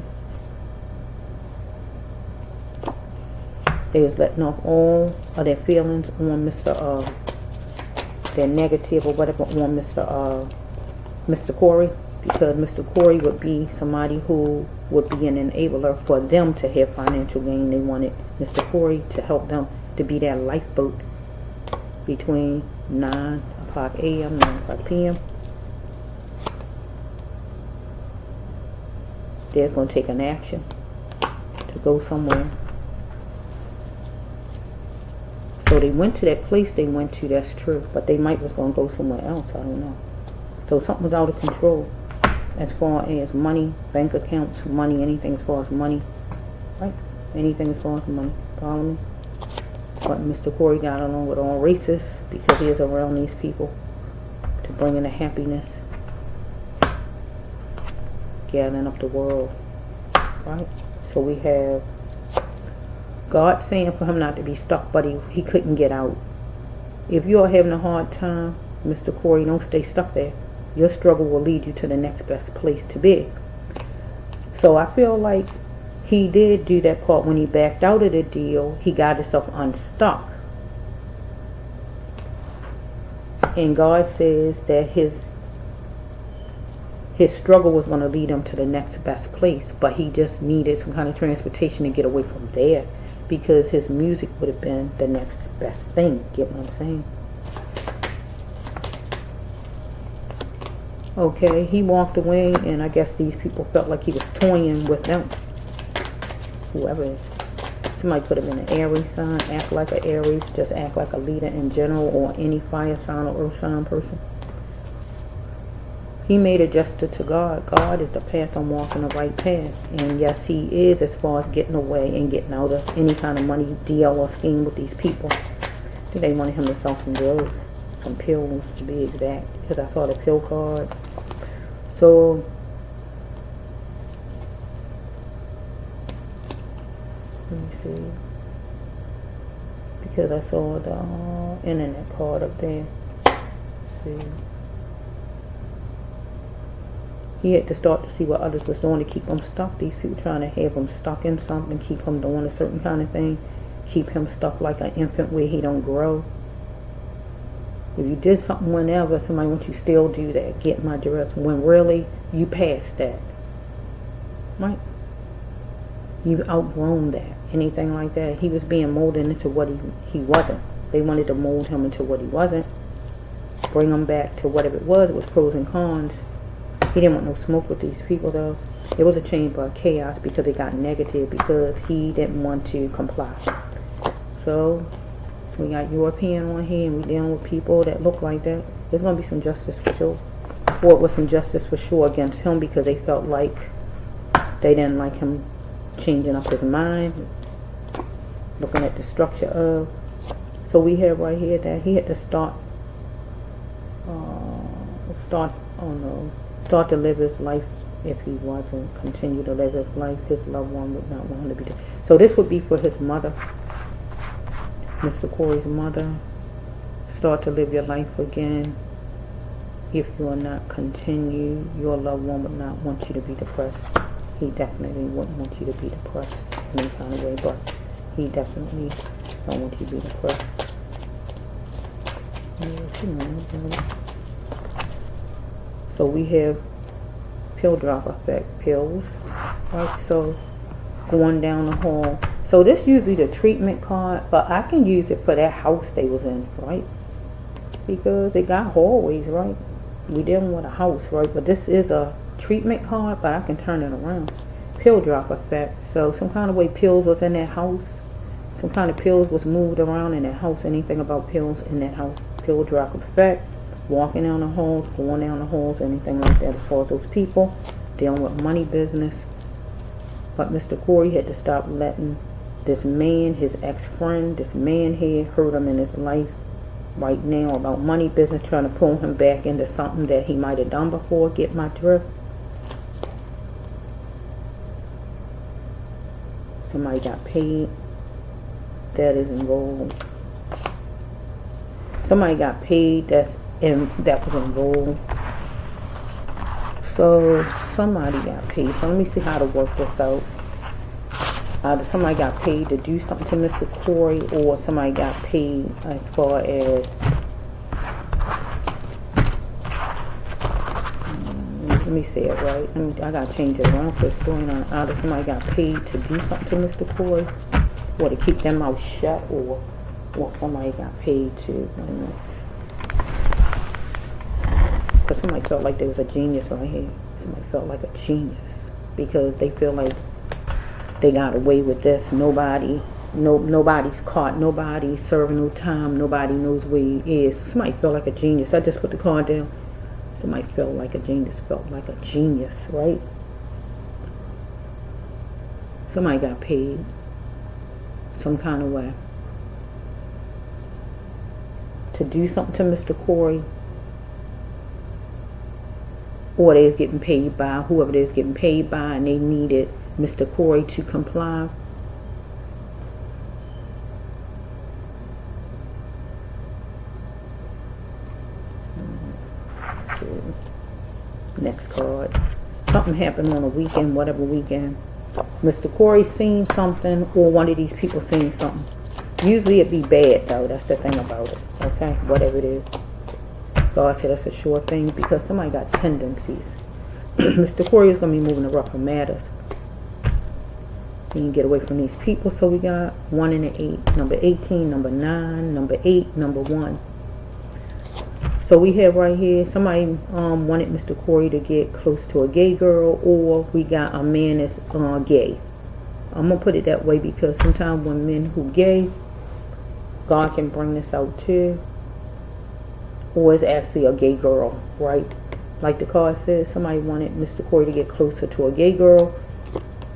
S1: they was letting off all of their feelings on Mr. Their negative or whatever on Mr. Corey, because Mr. Corey would be somebody who would be an enabler for them to have financial gain. They wanted Mr. Corey to help them to be that lifeboat between 9 o'clock a.m. 9 o'clock p.m. They're going to take an action to go somewhere. So they went to that place they went to, that's true. But they might was going to go somewhere else, I don't know. So something was out of control as far as money, bank accounts, money, anything as far as money. Right? Anything as far as money. Follow me? But Mr. Corey got along with all races because he is around these people to bring in the happiness. Gathering up the world. Right? So we have God saying for him not to be stuck, but he couldn't get out. If you're having a hard time, Mr. Corey, don't stay stuck there. Your struggle will lead you to the next best place to be. So I feel like he did do that part when he backed out of the deal. He got himself unstuck. And God says that his struggle was going to lead him to the next best place, but he just needed some kind of transportation to get away from there, because his music would have been the next best thing. Get what I'm saying? Okay, he walked away, and I guess these people felt like he was toying with them. Whoever. Somebody could have been an Aries sign, act like an Aries, just act like a leader in general, or any fire sign or earth sign person. He made a gesture to God. God is the path I'm walking, the right path. And yes, he is, as far as getting away and getting out of any kind of money deal or scheme with these people. I think they wanted him to sell some drugs, some pills to be exact, because I saw the pill card. So let me see, because I saw the internet card up there. Let's see. He had to start to see what others was doing to keep him stuck. These people trying to have him stuck in something, keep him doing a certain kind of thing, keep him stuck like an infant where he don't grow. If you did something whenever, somebody wants you still do that, get my drift, when really you passed that. Right? You've outgrown that. Anything like that. He was being molded into what he wasn't. They wanted to mold him into what he wasn't. Bring him back to whatever it was. It was pros and cons. He didn't want no smoke with these people, though. It was a chamber of chaos because it got negative, because he didn't want to comply. So we got European on here, and we dealing with people that look like that. There's going to be some justice for sure. Or it was some justice for sure against him, because they felt like they didn't like him changing up his mind, looking at the structure of. So we have right here that he had to start to live his life if he wasn't continue to live his life, his loved one would not want him to be dead. So this would be for his mother, Mr. Corey's mother. Start to live your life again. If you are not continue, your loved one would not want you to be depressed. He definitely wouldn't want you to be depressed in any kind of way, but he definitely don't want you to be depressed. So we have pill drop effect, pills, right? So going down the hall. So this usually the treatment card, but I can use it for that house they was in, right? Because it got hallways, right? We didn't want a house, right? But this is a treatment card, but I can turn it around. Pill drop effect. So some kind of way pills was in that house. Some kind of pills was moved around in that house. Anything about pills in that house. Pill drop effect. Walking down the halls, going down the halls, anything like that as far as those people. Dealing with money business. But Mr. Corey had to stop letting this man, his ex-friend, this man here hurt him in his life right now about money business, trying to pull him back into something that he might have done before. Get my drift? Somebody got paid. That is involved. Somebody got paid that was involved. So somebody got paid. So let me see how to work this out. Either somebody got paid to do something to Mr. Corey, or somebody got paid as far as let me say it right. I gotta change it around for the storyline. Either somebody got paid to do something to Mr. Corey, or to keep their mouth shut, or somebody got paid to. Because somebody felt like there was a genius right here. Somebody felt like a genius because they feel like they got away with this. Nobody's caught. Nobody's serving no time. Nobody knows where he is. Somebody felt like a genius. I just put the card down. Somebody felt like a genius. Felt like a genius, right? Somebody got paid some kind of way to do something to Mr. Corey, or they're getting paid by whoever they're getting paid by, and they needed Mr. Corey to comply. Next card. Something happened on a weekend, whatever weekend. Mr. Corey seen something, or one of these people seen something. Usually it be bad though. That's the thing about it. Okay, whatever it is. God said that's a sure thing because somebody got tendencies. Mr. Corey is going to be moving to rougher matters. He can get away from these people. So we got 1 and an 8. Number 18, number 9, number 8, number 1. So we have right here, somebody wanted Mr. Corey to get close to a gay girl, or we got a man that's gay. I'm going to put it that way because sometimes when men who gay, God can bring this out too. Or it's actually a gay girl, right? Like the card says, somebody wanted Mr. Corey to get closer to a gay girl,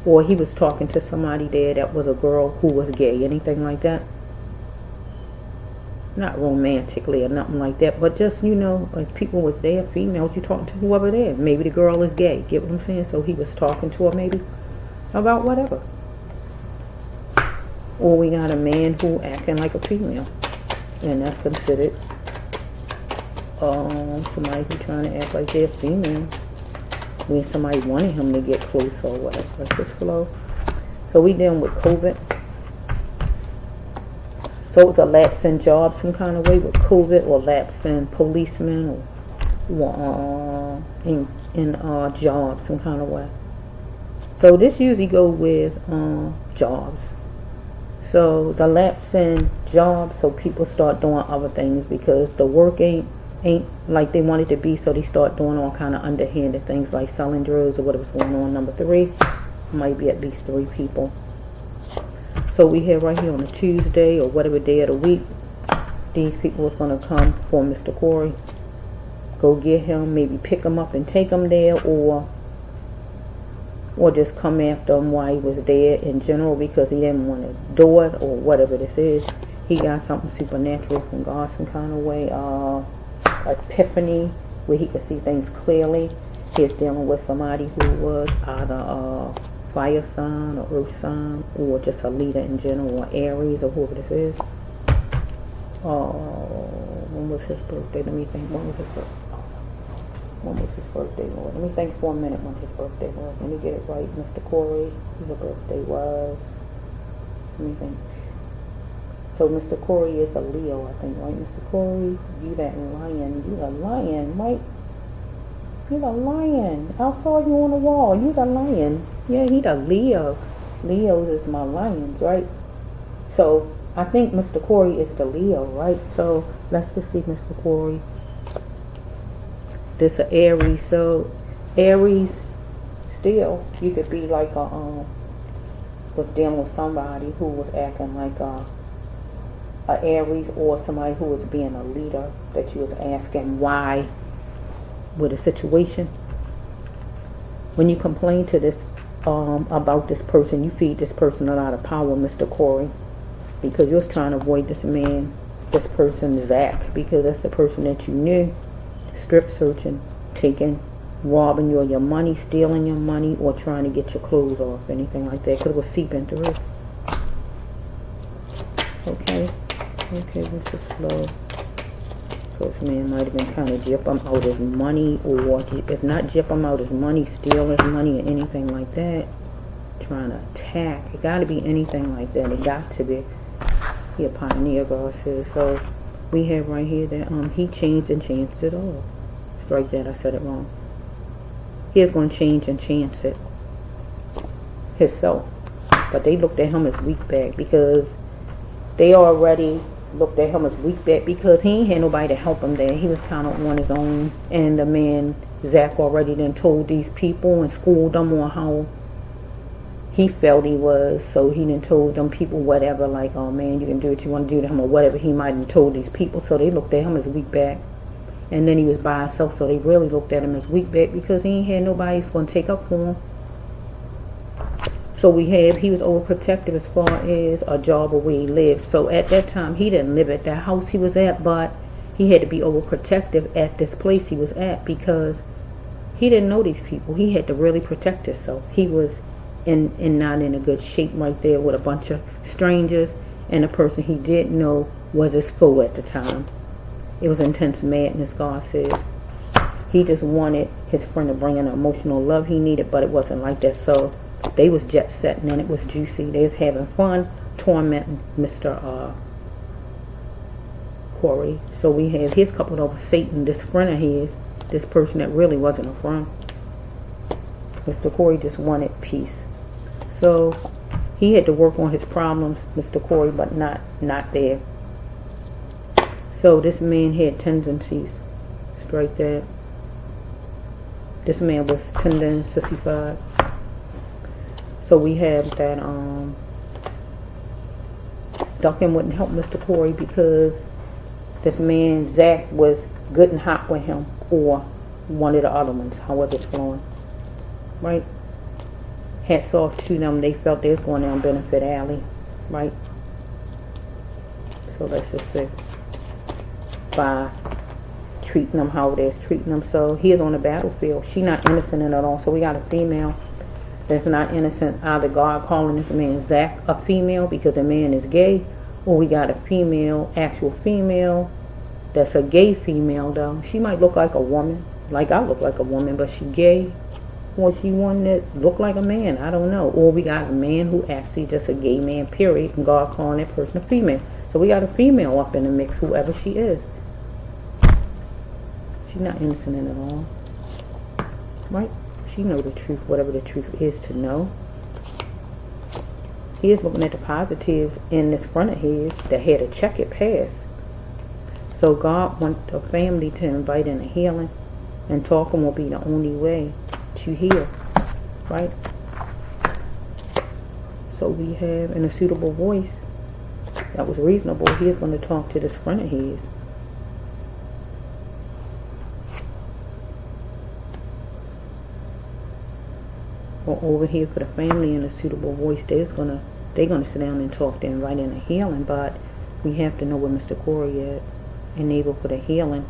S1: or he was talking to somebody there that was a girl who was gay. Anything like that? Not romantically or nothing like that, but just, if people was there, females, you talking to whoever there. Maybe the girl is gay. Get what I'm saying? So he was talking to her maybe about whatever. Or we got a man who acting like a female, and that's considered somebody who trying to act like they're female when somebody wanted him to get close or whatever. Let's just flow. So we dealing with COVID. So it's a lapse in job some kind of way with COVID, or lapse in policemen, or in jobs some kind of way. So this usually go with jobs. So the lapse in jobs, so people start doing other things because the work ain't like they want it to be, so they start doing all kind of underhanded things like selling drugs or whatever's going on. Number 3, might be at least 3 people. So we have right here on a Tuesday or whatever day of the week, these people is going to come for Mr. Corey, go get him, maybe pick him up and take him there, or just come after him while he was there in general because he didn't want to do it, or whatever this is. He got something supernatural from God some kind of way, epiphany, where he could see things clearly. He's dealing with somebody who was either a fire sign or earth sign or just a leader in general, or Aries or whoever this is. When was his birthday? Let me think. When was his birthday, Lord? Let me think for a minute when his birthday was. Let me get it right. Mr. Corey, your birthday was... Let me think. So Mr. Corey is a Leo, I think, right? Mr. Corey, you that lion. You a lion, right? You the lion. I saw you on the wall. You the lion. Yeah, he the Leo. Leos is my lions, right? So I think Mr. Corey is the Leo, right? So let's just see Mr. Corey. This a Aries. So Aries, still, you could be like a was dealing with somebody who was acting like a Aries, or somebody who was being a leader that you was asking why with a situation. When you complain to this about this person, you feed this person a lot of power, Mr. Corey, because you're trying to avoid this man, this person, Zach, because that's the person that you knew, strip searching, taking, robbing you of your money, stealing your money, or trying to get your clothes off, anything like that, because it was seeping through. Okay, this is flow. So this man might have been trying to jip him out his money, or if not jip him out his money, steal his money or anything like that. Trying to attack. It got to be anything like that. It got to be. He a pioneer, God says. So we have right here that he changed and chanced it all. Strike that, I said it wrong. He is going to change and chance it himself. But they looked at him as weak back, because they already looked at him as weak back because he ain't had nobody to help him there. He was kind of on his own, and the man Zach already then told these people and schooled them on how he felt he was. So he then told them people whatever, like, oh man, you can do what you want to do to him, or whatever he might have told these people. So they looked at him as weak back, and then he was by himself, so they really looked at him as weak back because he ain't had nobody who's going to take up for him. So he was overprotective as far as a job or where he lived. So at that time, he didn't live at that house he was at, but he had to be overprotective at this place he was at because he didn't know these people. He had to really protect himself. He was not in a good shape right there with a bunch of strangers, and the person he didn't know was his foe at the time. It was intense madness, God says. He just wanted his friend to bring in the emotional love he needed, but it wasn't like that. So they was jet setting, and it was juicy. They was having fun, tormenting Mr. Corey. So we have his coupled over Satan, this friend of his, this person that really wasn't a friend. Mr. Corey just wanted peace. So he had to work on his problems, Mr. Corey, but not there. So this man had tendencies, straight that. This man was tendency-fied. So we have that ducking wouldn't help Mr. Corey because this man, Zach, was good and hot with him, or one of the other ones, however it's flowing. Right? Hats off to them. They felt they was going down benefit alley. Right? So let's just say by treating them how it is treating them. So he is on the battlefield. She not innocent in it all. So we got a female that's not innocent. Either God calling this man Zach a female because the man is gay, or we got a female, actual female, that's a gay female though. She might look like a woman, like I look like a woman, but she gay. Or she one that look like a man, I don't know. Or we got a man who actually just a gay man, period, and God calling that person a female. So we got a female up in the mix, whoever she is. She's not innocent in it all. Right? She know the truth, whatever the truth is to know. He is looking at the positives in this friend of his that had to check it past. So God wants a family to invite in a healing, and talking will be the only way to heal. Right? So we have in a suitable voice that was reasonable. He is going to talk to this friend of his. Over here for the family in a suitable voice, they're gonna sit down and talk to invite in a healing, but we have to know where Mr. Corey at, enable for the healing.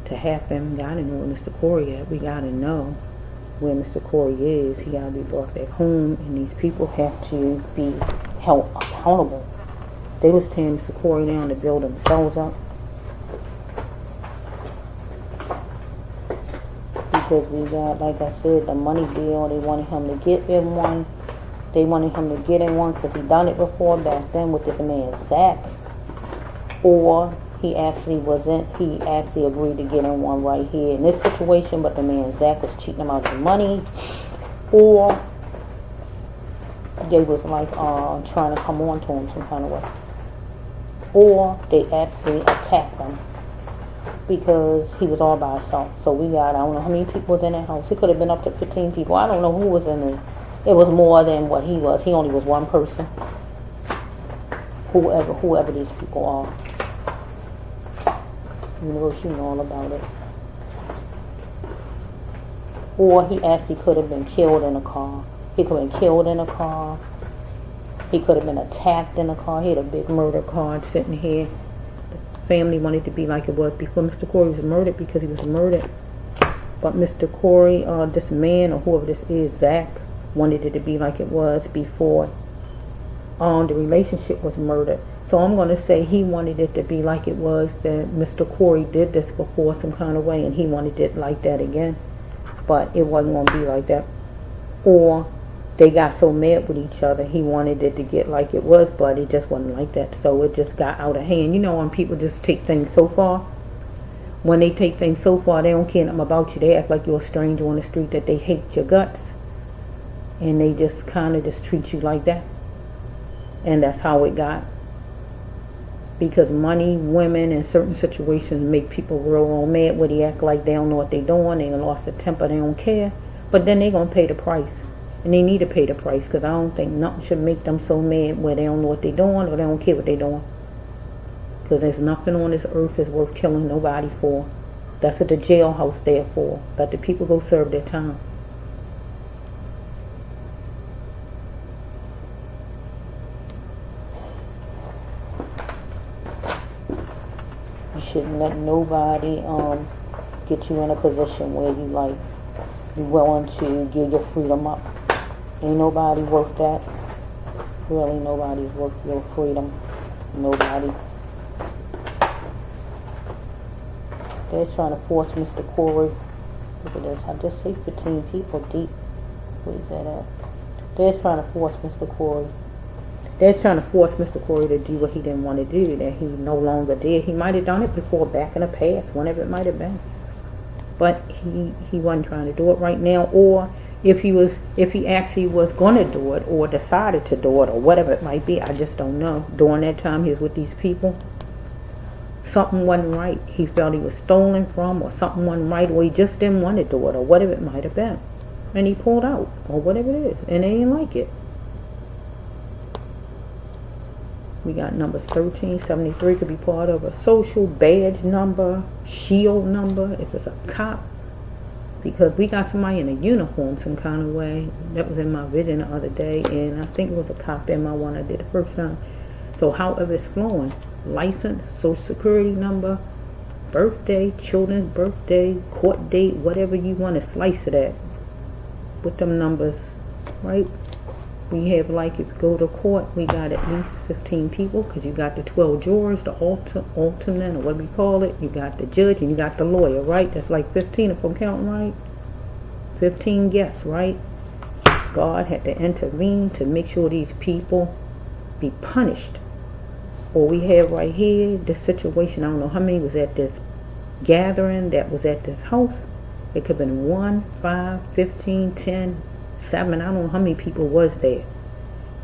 S1: to have them. We gotta know where Mr. Corey at. We gotta know where Mr. Corey is. He gotta be brought back home, and these people have to be held accountable. They was tearing Mr. Corey down to build themselves up. Because we got, like I said, the money deal. They wanted him to get in one. They wanted him to get in one because he done it before back then with this man Zach. Or he actually agreed to get in one right here in this situation, but the man Zach was cheating him out of money. Or they was like trying to come on to him some kind of way. Or they actually attacked him because he was all by himself. So we got, I don't know how many people was in that house. It could have been up to 15 people. I don't know who was in it. It was more than what he was. He only was one person. Whoever these people are. You know all about it. Or he actually could have been killed in a car. He could have been killed in a car. He could have been attacked in a car. He had a big murder card sitting here. The family wanted to be like it was before Mr. Corey was murdered because he was murdered. But Mr. Corey, this man or whoever this is, Zach, wanted it to be like it was before the relationship was murdered. So I'm going to say he wanted it to be like it was that Mr. Corey did this before some kind of way, and he wanted it like that again. But it wasn't going to be like that. Or they got so mad with each other, he wanted it to get like it was, but it just wasn't like that. So it just got out of hand. You know when people just take things so far? When they take things so far, they don't care nothing about you. They act like you're a stranger on the street, that they hate your guts. And they just kind of just treat you like that. And that's how it got. Because money, women, and certain situations make people real mad where they act like they don't know what they're doing. They lost their temper, they don't care. But then they're going to pay the price. And they need to pay the price, because I don't think nothing should make them so mad where they don't know what they're doing or they don't care what they're doing. Because there's nothing on this earth is worth killing nobody for. That's what the jailhouse there for. Let the people go serve their time. You shouldn't let nobody get you in a position where you're willing to give your freedom up. Ain't nobody worth that. Really, nobody's worth your freedom. Nobody. They're trying to force Mr. Corey. Look at this. I just see 15 people deep. Where's that at? They're trying to force Mr. Corey. They're trying to force Mr. Corey to do what he didn't want to do, that he no longer did. He might have done it before, back in the past, whenever it might have been. But he wasn't trying to do it right now. Or if he actually was going to do it, or decided to do it, or whatever it might be, I just don't know. During that time he was with these people, something wasn't right. He felt he was stolen from, or something wasn't right, or he just didn't want to do it, or whatever it might have been. And he pulled out, or whatever it is, and they didn't like it. We got numbers 1373, could be part of a social badge number, shield number, if it's a cop. Because we got somebody in a uniform some kind of way. That was in my vision the other day, and I think it was a cop in my one I did the first time. So however it's flowing, license, social security number, birthday, children's birthday, court date, whatever you want to slice it at. With them numbers, right? We have, like, if you go to court, we got at least 15 people, because you got the 12 jurors, the alternate, or what we call it. You got the judge, and you got the lawyer, right? That's like 15 if I'm counting right. 15 guests, right? God had to intervene to make sure these people be punished. Or we have right here, this situation, I don't know how many was at this gathering that was at this house. It could have been 1, 5, 15, 10, 7, I don't know how many people was there.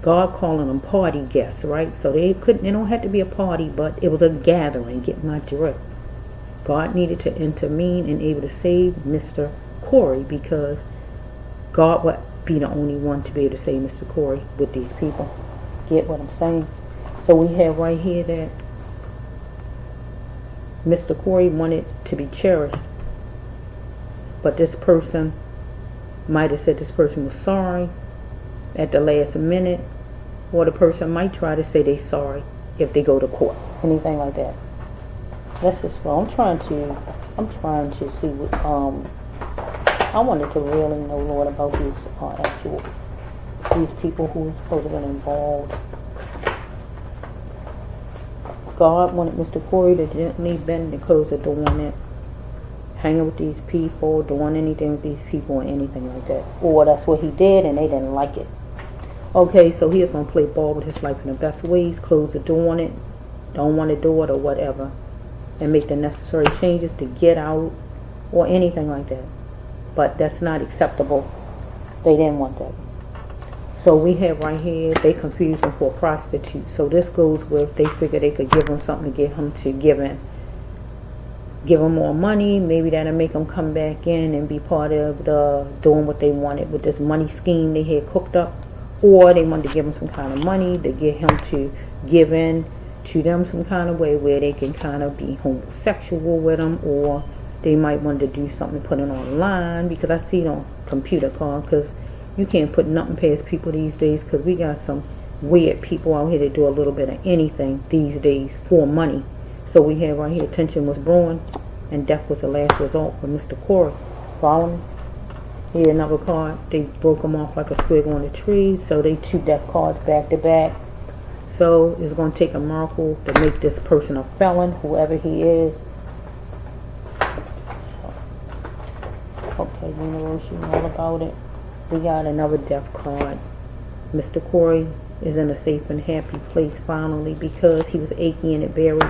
S1: God calling them party guests, right? So they don't have to be a party, but it was a gathering, get my drift. God needed to intervene and able to save Mr. Corey, because God would be the only one to be able to save Mr. Corey with these people. Get what I'm saying? So we have right here that Mr. Corey wanted to be cherished, but this person might have said this person was sorry at the last minute, or the person might try to say they sorry if they go to court, anything like that. That's just well. I'm trying to see what I wanted to really know, Lord, about these people who are supposed to have been involved. God wanted Mr. Corey to gently bend and close the door on it, hanging with these people, doing anything with these people, or anything like that. Or that's what he did, and they didn't like it. Okay, so he is going to play ball with his life in the best ways, close the door on it, don't want to do it, or whatever, and make the necessary changes to get out, or anything like that. But that's not acceptable. They didn't want that. So we have right here, they confused him for a prostitute. So this goes with, they figured they could give him something to get him to give him more money. Maybe that'll make him come back in and be part of the doing what they wanted with this money scheme they had cooked up. Or they wanted to give him some kind of money to get him to give in to them some kind of way where they can kind of be homosexual with them, or they might want to do something to put it online, because I see it on computer call, because you can't put nothing past people these days, because we got some weird people out here that do a little bit of anything these days for money. So we have right here, tension was brewing and death was the last result for Mr. Corey. Follow me? Here another card. They broke them off like a twig on a tree. So they two death cards back to back. So it's going to take a miracle to make this person a felon, whoever he is. Okay, universe, you know all about it. We got another death card. Mr. Corey is in a safe and happy place finally, because he was achy and it buried.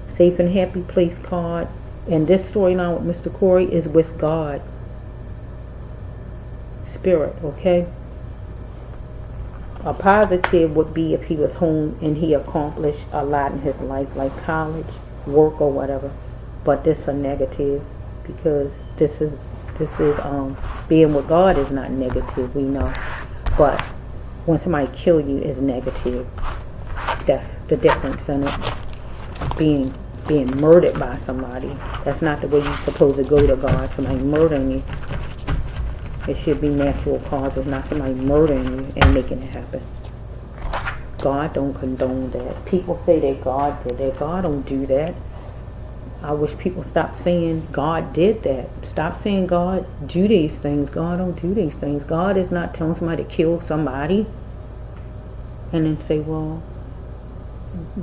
S1: Safe and happy place card. And this storyline with Mr. Corey is with God. Spirit, okay? A positive would be if he was home and he accomplished a lot in his life, like college, work, or whatever. But this is a negative, because this is being with God is not negative, we know. But when somebody kill you is negative. That's the difference in it. Being murdered by somebody, that's not the way you're supposed to go to God. Somebody murdering you, it should be natural causes, not somebody murdering you and making it happen. God don't condone that. People say that God did that. God don't do that. I wish people stop saying God did that. Stop saying God do these things. God don't do these things. God is not telling somebody to kill somebody and then say, well,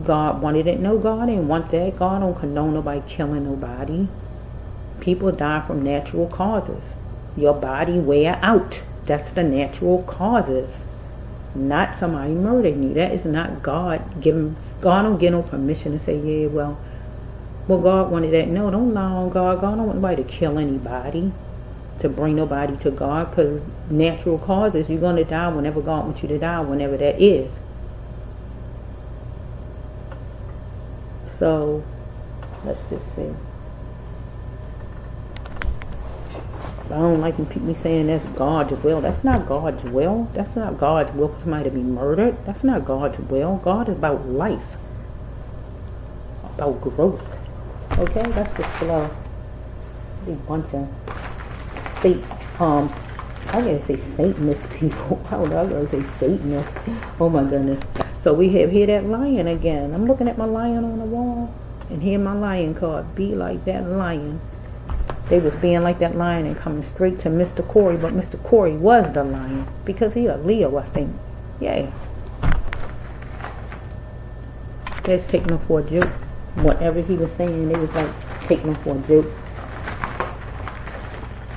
S1: God wanted it. No, God didn't want that. God don't condone nobody killing nobody. People die from natural causes. Your body wear out. That's the natural causes. Not somebody murdering you. That is not God giving. God don't get no permission to say, yeah, well, God wanted that. No, don't lie on God. God don't want nobody to kill anybody, to bring nobody to God, because natural causes, you're going to die whenever God wants you to die, whenever that is. So, let's just see. I don't like when people saying that's God's will. That's not God's will. That's not God's will for somebody to be murdered. That's not God's will. God is about life, about growth. Okay, that's just slow. A bunch of I gotta say Satanist people. I don't know, I gotta say Satanist. Oh my goodness. So we have here that lion again. I'm looking at my lion on the wall, and here my lion card. Be like that lion. They was being like that lion and coming straight to Mr. Corey, but Mr. Corey was the lion, because he a Leo, I think. Yeah. They's taking him for a joke. Whatever he was saying, they was like taking him for a joke.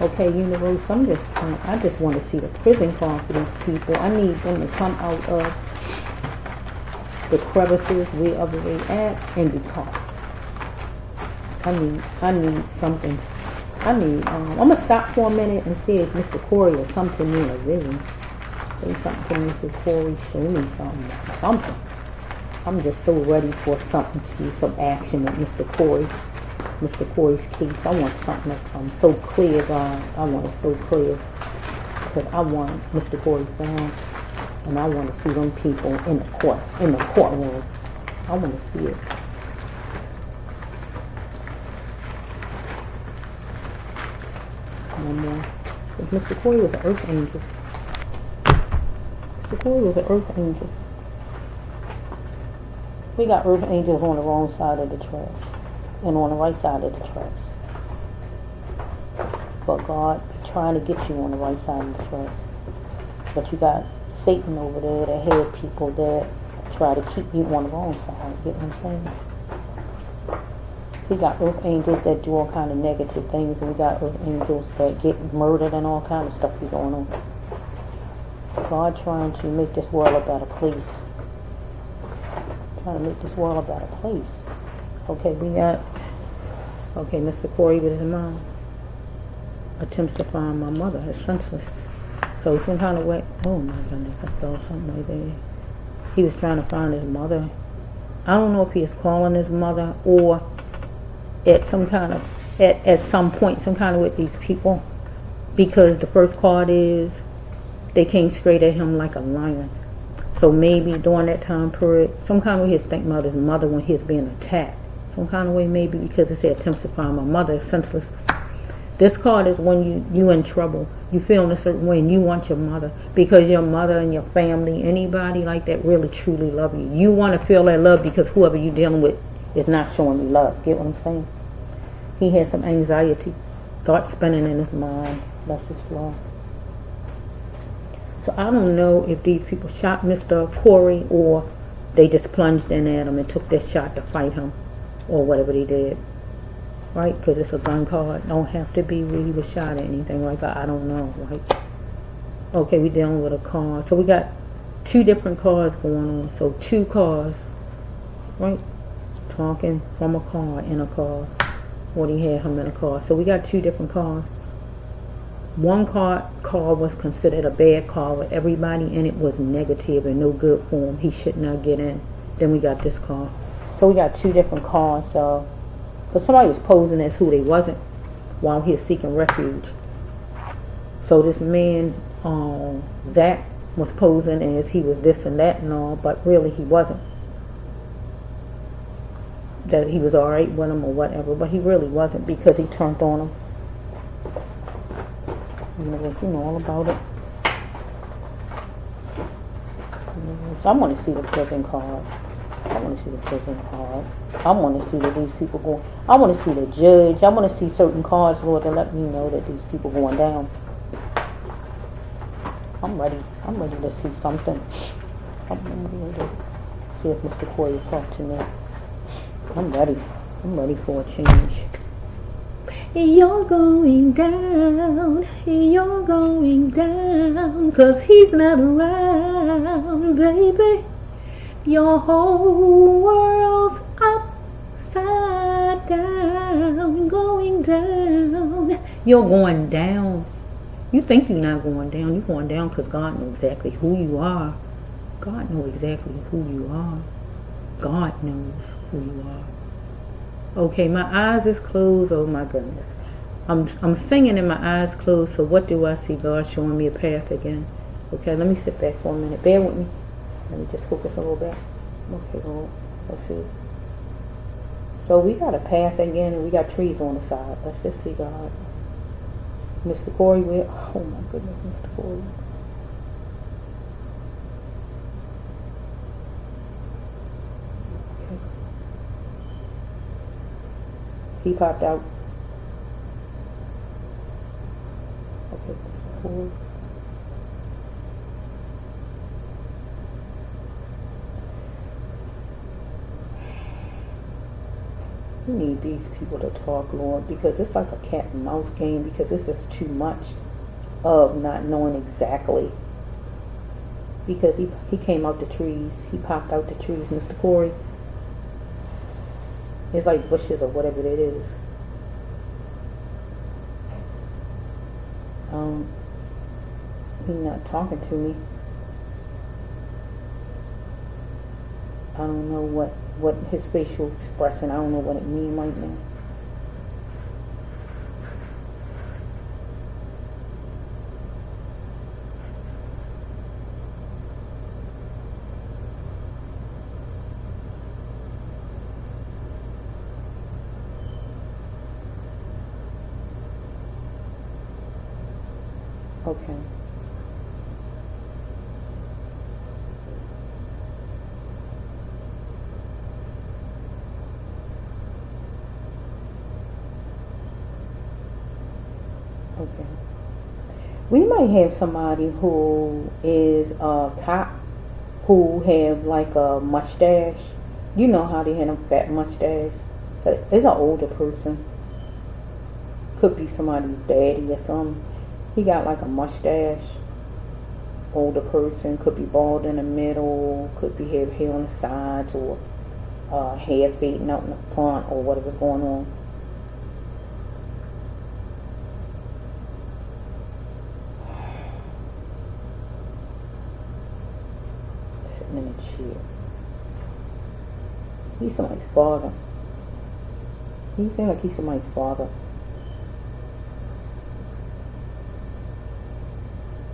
S1: Okay, universe, I just want to see the prison card for these people. I need them to come out of the crevices wherever they at and be caught. I need something. I'm gonna stop for a minute and see if Mr. Corey will come to me in a vision. Say something to Mr. Corey, show me something. I'm just so ready for something, some action with Mr. Corey. Mr. Corey's case. I want something that's so clear, God. I want it so clear. Because I want Mr. Corey found, and I want to see them people in the courtroom. I want to see it. One more. Mr. Corey was an earth angel. Mr. Corey was an earth angel. We got earth angels on the wrong side of the trash. and on the right side of the tracks. But God trying to get you on the right side of the tracks. But you got Satan over there that had people that try to keep you on the wrong side. You get what I'm saying? We got earth angels that do all kind of negative things, and we got earth angels that get murdered and all kind of stuff be going on. God trying to make this world a better place. Trying to make this world a better place. Okay, we got, Mr. Corey with his mom attempts to find my mother is senseless. So some kind of way, oh my goodness, I felt something right there. He was trying to find his mother. I don't know if he is calling his mother or at some point, some kind of with these people, because the first card is they came straight at him like a lion. So maybe during that time period, some kind of way he was thinking about his mother when he was being attacked. Some kind of way maybe because it said attempts to find my mother is senseless. This card is when you in trouble. You feel in a certain way and you want your mother, because your mother and your family, anybody like that really truly love you. You want to feel that love because whoever you're dealing with is not showing you love. Get what I'm saying? He had some anxiety, thoughts spinning in his mind. That's his flaw. So I don't know if these people shot Mr. Corey or they just plunged in at him and took their shot to fight him or whatever they did. Right? Because it's a gun card. Don't have to be where he was shot or anything like that. I don't know. Right? Okay, we're dealing with a car. So we got two different cars going on. So two cars. Right? Talking from a car in a car. Or he had him in a car. So we got two different cars. One car was considered a bad car with everybody in it was negative and no good for him. He should not get in. Then we got this car. So we got two different cars. Because somebody was posing as who they wasn't while he was seeking refuge. So this man, Zach, was posing as he was this and that and all, but really he wasn't. That he was alright with him or whatever, but he really wasn't, because he turned on him. You know all about it. So I want to see the prison card. I want to see the prison card. I want to see that these people go. I want to see the judge. I want to see certain cards, Lord, to let me know that these people going down. I'm ready. I'm ready to see something. I'm ready to see if Mr. Corey will talk to me. I'm ready. I'm ready for a change. You're going down, you're going down, 'cause he's not around, baby. Your whole world's upside down, going down. You're going down. You think you're not going down. You're going down because God knows exactly who you are. God knows exactly who you are. God knows who you are. Okay, my eyes is closed. Oh my goodness. I'm singing and my eyes closed. So what do I see? God showing me a path again. Okay, let me sit back for a minute. Bear with me. Let me just focus a little bit. Okay, Lord. Let's see. So we got a path again and we got trees on the side. Let's just see God. Mr. Corey, where? Oh my goodness, Mr. Corey. He popped out. Okay, Mr. Corey. We need these people to talk, Lord, because it's like a cat and mouse game, because it's just too much of not knowing exactly. Because he came out the trees. He popped out the trees, Mr. Corey. It's like bushes or whatever it is. He's not talking to me. I don't know what his facial expression, I don't know what it means right now. Okay. Okay. We might have somebody who is a cop who have like a mustache. You know how they have a fat mustache. So it's an older person. Could be somebody's daddy or something. He got like a mustache. Older person. Could be bald in the middle. Could be have hair on the sides, or hair fading out in the front, or whatever's going on. Sitting in a chair. He's somebody's father. He seems like he's somebody's father.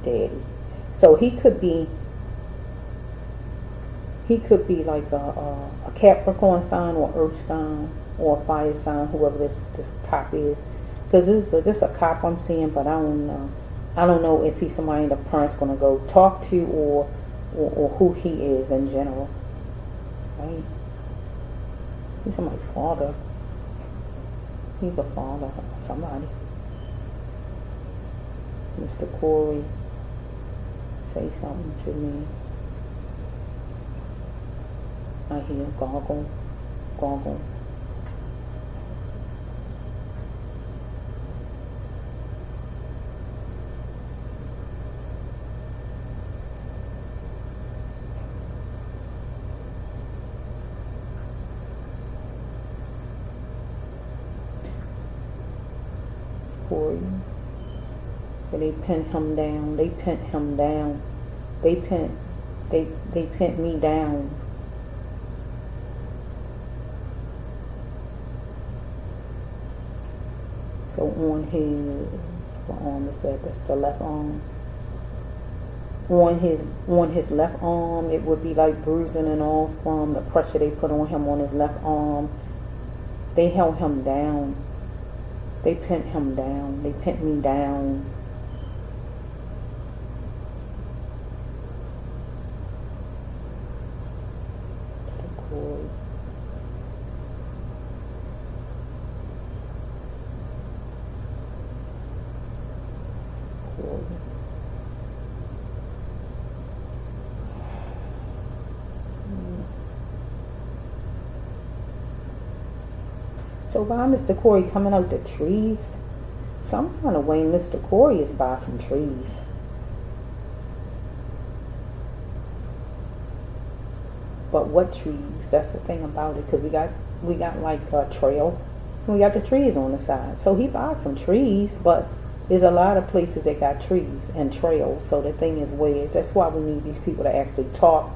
S1: Daddy. So he could be like a Capricorn sign, or Earth sign, or a fire sign, whoever this cop is. Because this is just a cop I'm seeing, but I don't know. I don't know if he's somebody the parent's going to go talk to, or who he is in general. Right? He's somebody's father. He's a father of somebody. Mr. Corey, say something to me. I hear goggle, goggle. Corey. So they pinned him down. They pinned him down. They pinned me down. So on his, what arm is that? That's the left arm. On his left arm, it would be like bruising and all from the pressure they put on him on his left arm. They held him down. They pinned him down. They pinned me down. Mr. Corey. So why Mr. Corey coming out the trees? Some kind of way Mr. Corey is by some trees. But what trees? That's the thing about it, because we got like a trail. We got the trees on the side. So he buys some trees, but there's a lot of places that got trees and trails. So the thing is weird. That's why we need these people to actually talk.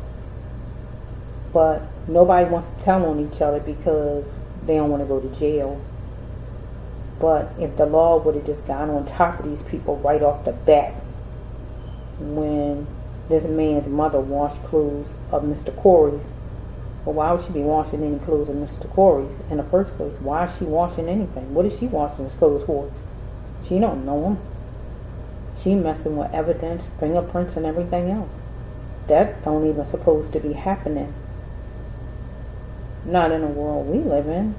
S1: But nobody wants to tell on each other because they don't want to go to jail. But if the law would have just gone on top of these people right off the bat, when this man's mother washed clothes of Mr. Corey's, well, why would she be washing any clothes of Mr. Corey's in the first place? Why is she washing anything? What is she washing his clothes for? She don't know him. She messing with evidence, fingerprints, and everything else. That don't even supposed to be happening. Not in the world we live in.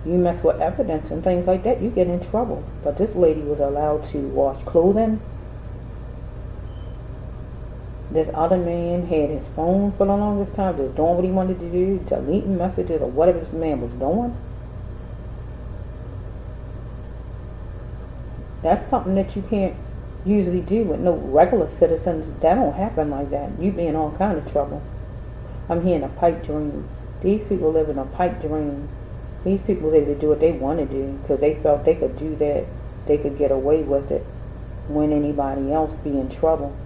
S1: You mess with evidence and things like that, you get in trouble. But this lady was allowed to wash clothing. This other man had his phone for the longest time, just doing what he wanted to do, deleting messages or whatever this man was doing. That's something that you can't usually do with no regular citizens. That don't happen like that. You be in all kind of trouble. I'm hearing a pipe dream. These people live in a pipe dream. These people was able to do what they want to do because they felt they could do that. They could get away with it when anybody else be in trouble.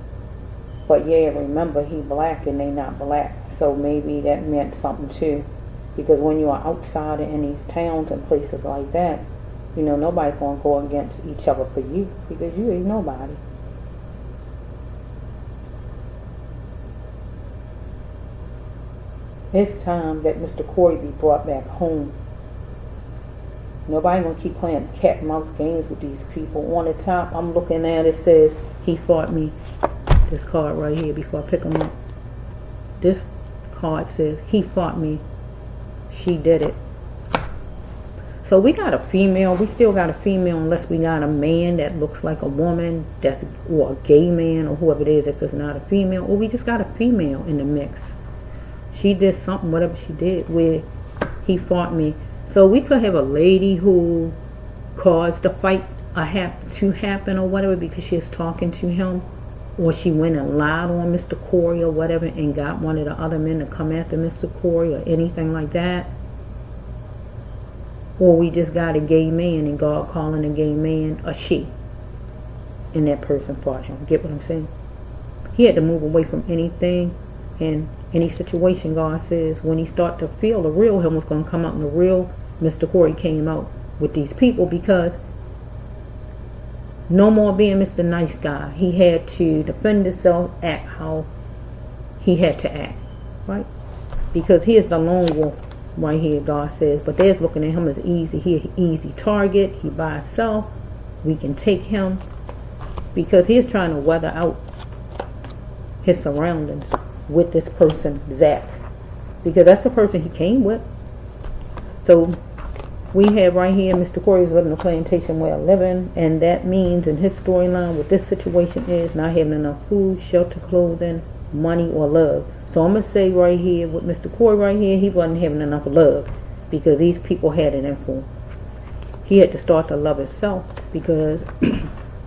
S1: But yeah, remember, he black and they not black. So maybe that meant something too. Because when you are outside in these towns and places like that, you know, nobody's going to go against each other for you because you ain't nobody. It's time that Mr. Corey be brought back home. Nobody gonna keep playing cat and mouse games with these people. On the top, I'm looking at it, says he fought me. This card right here before I pick them up. This card says he fought me. She did it. So we got a female. We still got a female unless we got a man that looks like a woman, or a gay man or whoever it is if it's not a female. Or we just got a female in the mix. She did something, whatever she did, where he fought me. So we could have a lady who caused the fight to happen or whatever because she was talking to him. Or she went and lied on Mr. Corey or whatever and got one of the other men to come after Mr. Corey or anything like that. Or we just got a gay man and God calling a gay man a she. And that person fought him. Get what I'm saying? He had to move away from anything and any situation. God says when he started to feel the real him was going to come out, and the real Mr. Corey came out with these people because no more being Mr. Nice Guy. He had to defend himself, act how he had to act. Right? Because he is the lone wolf. Right here, God says, but they're looking at him as easy. He an easy target. He by himself. We can take him because he is trying to weather out his surroundings with this person, Zach, because that's the person he came with. So we have right here, Mr. Corey is living a plantation way of living, and that means in his storyline, what this situation is not having enough food, shelter, clothing, money, or love. So I'm going to say right here with Mr. Corey right here, he wasn't having enough love because these people had it in for him. He had to start to love himself because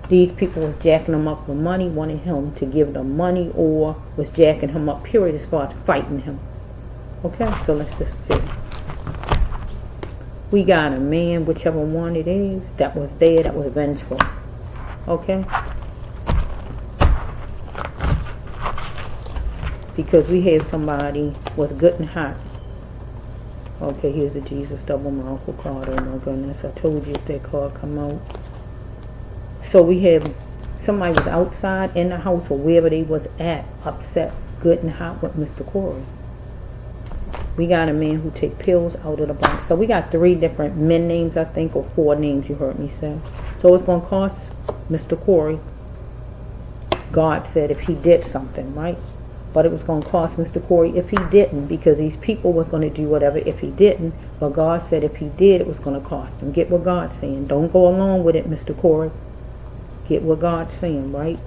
S1: these people was jacking him up for money, wanting him to give them money, or was jacking him up, period, as far as fighting him. Okay, so let's just see. We got a man, whichever one it is, that was there, that was vengeful. Okay? Because we have somebody was good and hot. Okay, here's a Jesus double miracle card. Oh my goodness, I told you if that card come out. So we have somebody was outside in the house or wherever they was at, upset, good and hot with Mr. Corey. We got a man who take pills out of the box. So we got 3 different men names, I think, or 4 names you heard me say. So it's going to cost Mr. Corey, God said, if he did something, right? But it was going to cost Mr. Corey if he didn't, because these people was going to do whatever if he didn't. But God said if he did, it was going to cost him. Get what God's saying. Don't go along with it, Mr. Corey. Get what God's saying, right?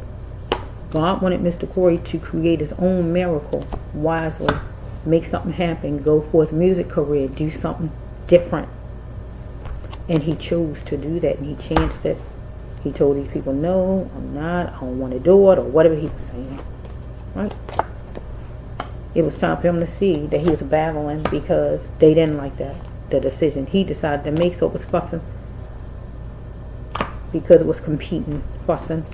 S1: God wanted Mr. Corey to create his own miracle wisely. Make something happen. Go for his music career. Do something different. And he chose to do that. And he chanced it. He told these people, no, I'm not. I don't want to do it. Or whatever he was saying. Right? It was time for him to see that he was battling because they didn't like that, the decision he decided to make. So it was fussing because it was competing, fussing.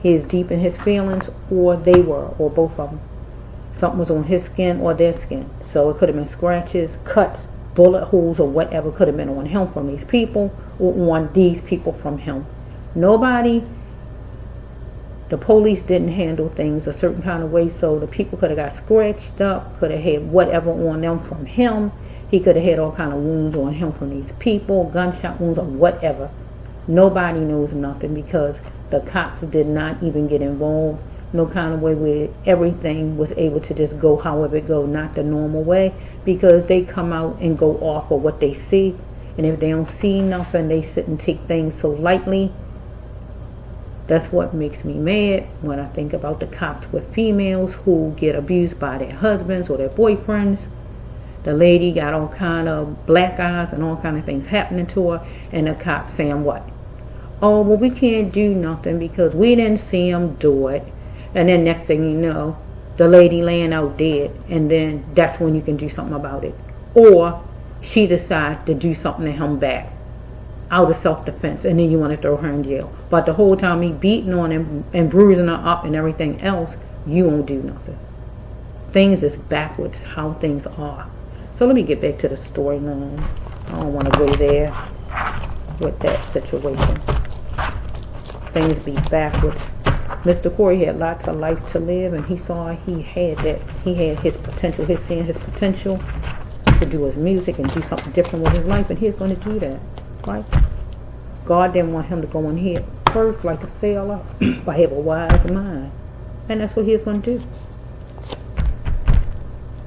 S1: He is deep in his feelings, or they were, or both of them. Something was on his skin or their skin. So it could have been scratches, cuts, bullet holes, or whatever could have been on him from these people, or on these people from him. Nobody. The police didn't handle things a certain kind of way, so the people could have got scratched up, could have had whatever on them from him. He could have had all kind of wounds on him from these people, gunshot wounds or whatever. Nobody knows nothing because the cops did not even get involved. No kind of way where everything was able to just go however it go, not the normal way, because they come out and go off of what they see. And if they don't see nothing, they sit and take things so lightly. That's what makes me mad when I think about the cops with females who get abused by their husbands or their boyfriends. The lady got all kind of black eyes and all kind of things happening to her, and the cops saying what? Oh, well, we can't do nothing because we didn't see him do it. And then next thing you know, the lady laying out dead, and then that's when you can do something about it. Or she decides to do something to him back out of self-defense, and then you want to throw her in jail. But the whole time he beating on him and bruising her up and everything else, you won't do nothing. Things is backwards how things are. So let me get back to the storyline. I don't want to go there with that situation. Things be backwards. Mr. Corey had lots of life to live, and he saw he had that. He had his potential. He's seeing his potential to do his music and do something different with his life, and he's going to do that. Right? God didn't want him to go in here first like a sailor, but have a wise mind. And that's what he's going to do.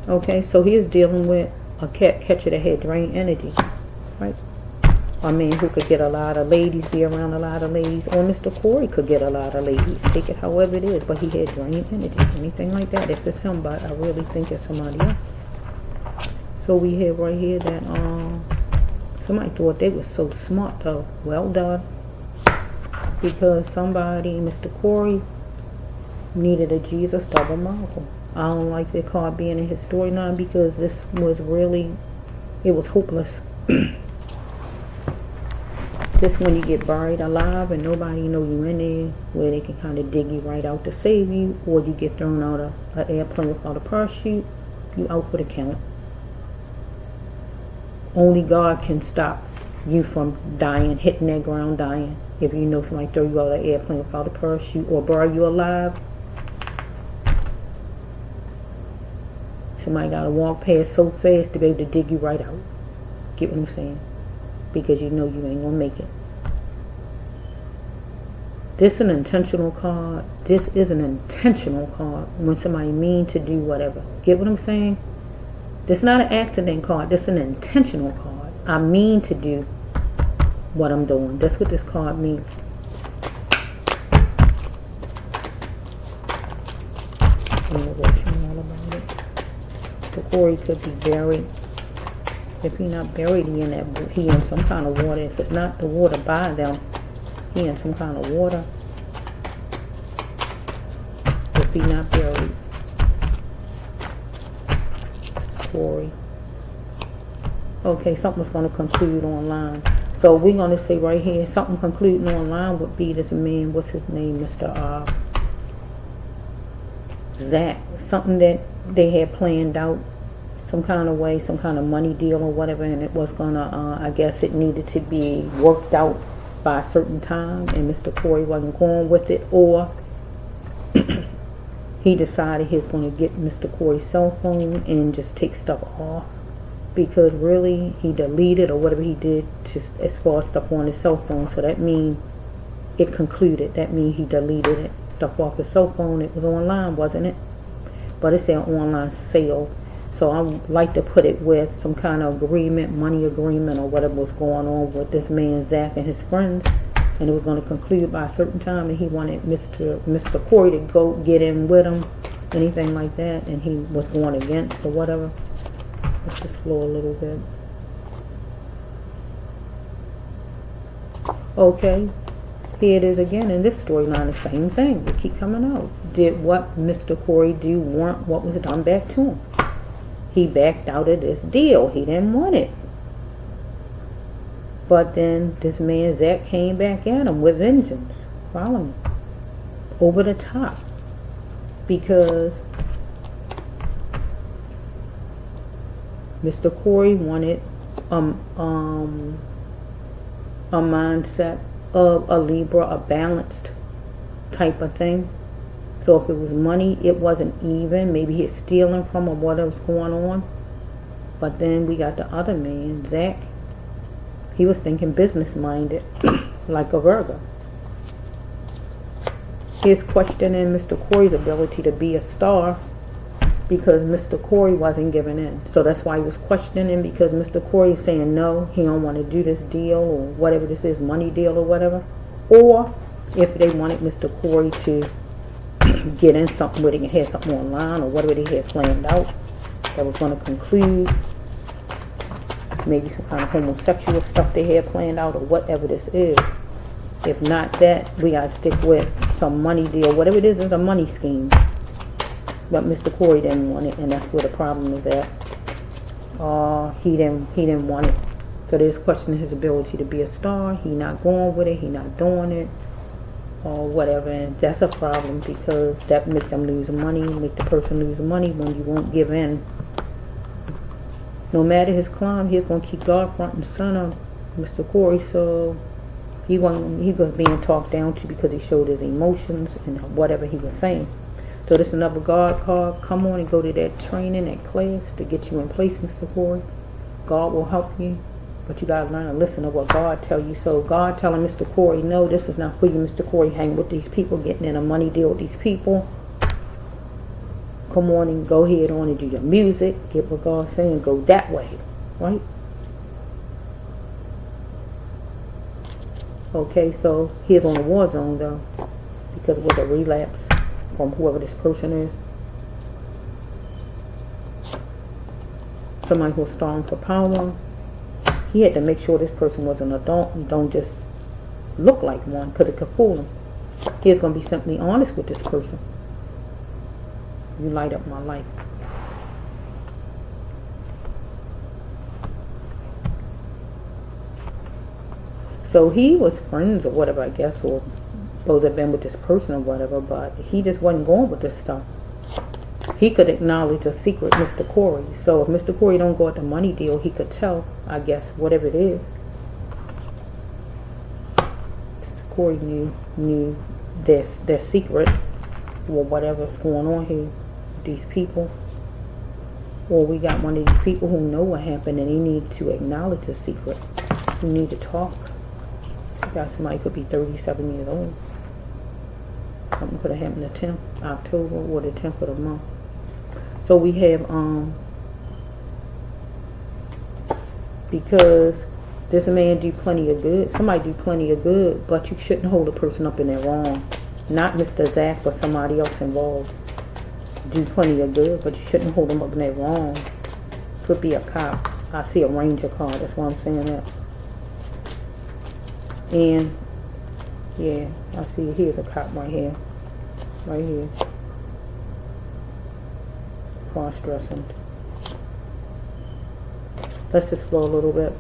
S1: Okay, so he's dealing with a cat catcher that had drained energy. Right? A man who could get a lot of ladies, be around a lot of ladies, or Mr. Corey could get a lot of ladies. Take it however it is, but he had draining energy, anything like that. If it's him, but I really think it's somebody else. So we have right here that somebody thought they was so smart though. Well done. Because somebody, Mr. Corey, needed a Jesus double miracle. I don't like the card being in his storyline because this was really, it was hopeless. This when you get buried alive and nobody know you in there, where they can kind of dig you right out to save you, or you get thrown out of an airplane without a parachute, you out for the count. Only God can stop you from dying, hitting that ground dying. If you know somebody throw you out of an airplane without a parachute or bury you alive, somebody gotta walk past so fast to be able to dig you right out. Get what I'm saying? Because you know you ain't gonna make it. This is an intentional card. This is an intentional card when somebody mean to do whatever. Get what I'm saying? This is not an accident card. This is an intentional card. I mean to do what I'm doing. That's what this card means. The Corey could be buried. If he not buried, he in some kind of water. If it's not the water by them, he in some kind of water. If he not buried, Corey. Okay, something's going to conclude online. So we're going to say right here, something concluding online would be this man. What's his name, Mr. Zach? Something that they had planned out. Some kind of way, some kind of money deal or whatever, and it was gonna, I guess it needed to be worked out by a certain time, and Mr. Corey wasn't going with it, or he decided he was going to get Mr. Corey's cell phone and just take stuff off, because really he deleted or whatever he did to, as far as stuff on his cell phone. So that means it concluded. That means he deleted it, stuff off his cell phone. It was online, wasn't it? But it said online sale. So I like to put it with some kind of agreement, money agreement, or whatever was going on with this man Zach and his friends, and it was going to conclude by a certain time, and he wanted Mr. Corey to go get in with him, anything like that, and he was going against or whatever. Let's just flow a little bit. Okay, here it is again in this storyline, the same thing. They keep coming out. Did what Mr. Corey do want what was done back to him? He backed out of this deal. He didn't want it. But then this man Zach came back at him with vengeance. Follow me. Over the top. Because Mr. Corey wanted a mindset of a Libra, a balanced type of thing. So if it was money, it wasn't even. Maybe he's stealing from or what was going on. But then we got the other man, Zach. He was thinking business-minded, like a Virgo. He's questioning Mr. Corey's ability to be a star because Mr. Corey wasn't giving in. So that's why he was questioning, because Mr. Corey is saying no, he don't want to do this deal or whatever this is, money deal or whatever. Or if they wanted Mr. Corey to get in something where they can have something online or whatever they had planned out that was going to conclude, maybe some kind of homosexual stuff they had planned out or whatever this is. If not that, we got to stick with some money deal. Whatever it is a money scheme. But Mr. Corey didn't want it, and that's where the problem is at. He didn't want it. So there's questioning his ability to be a star. He not going with it. He not doing it. Or whatever, and that's a problem because that make them lose money, make the person lose money when you won't give in. No matter his climb, he's gonna keep God front and center, Mr. Corey. So he was being talked down to because he showed his emotions and whatever he was saying. So this is another God card. Come on and go to that training, that class to get you in place, Mr. Corey. God will help you. But you got to learn to listen to what God tell you. So God telling Mr. Corey, no, this is not for you, Mr. Corey. Hang with these people, getting in a money deal with these people. Come on and go ahead on and do your music. Get what God's saying. Go that way. Right? Okay, so he's on a war zone though, because it was a relapse from whoever this person is. Somebody who's starving for power. He had to make sure this person was an adult and don't just look like one, because it could fool him. He's going to be simply honest with this person. You light up my life. So he was friends or whatever, I guess, or supposed to have been with this person or whatever, but he just wasn't going with this stuff. He could acknowledge a secret, Mr. Corey. So if Mr. Corey don't go at the money deal, he could tell, I guess, whatever it is. Mr. Corey knew their secret, or whatever's going on here with these people. Or we got one of these people who know what happened and they need to acknowledge the secret. We need to talk. We got somebody could be 37 years old. Something could have happened the 10th October or the 10th of the month. So we have, because this man do plenty of good, somebody do plenty of good, but you shouldn't hold a person up in their wrong. Not Mr. Zach, but somebody else involved. Do plenty of good, but you shouldn't hold them up in their wrong. Could be a cop. I see a ranger car, that's why I'm saying that. And, yeah, I see here's a cop right here. Right here. Cross-dressing. Let's just flow a little bit.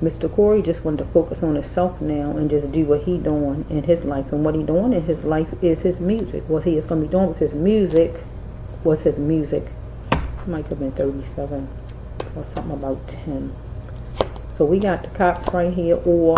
S1: Mr. Corey just wanted to focus on himself now and just do what he doing in his life. And what he doing in his life is his music. What he is going to be doing with his music was his music. Might have been 37 or something about 10. So we got the cops right here, or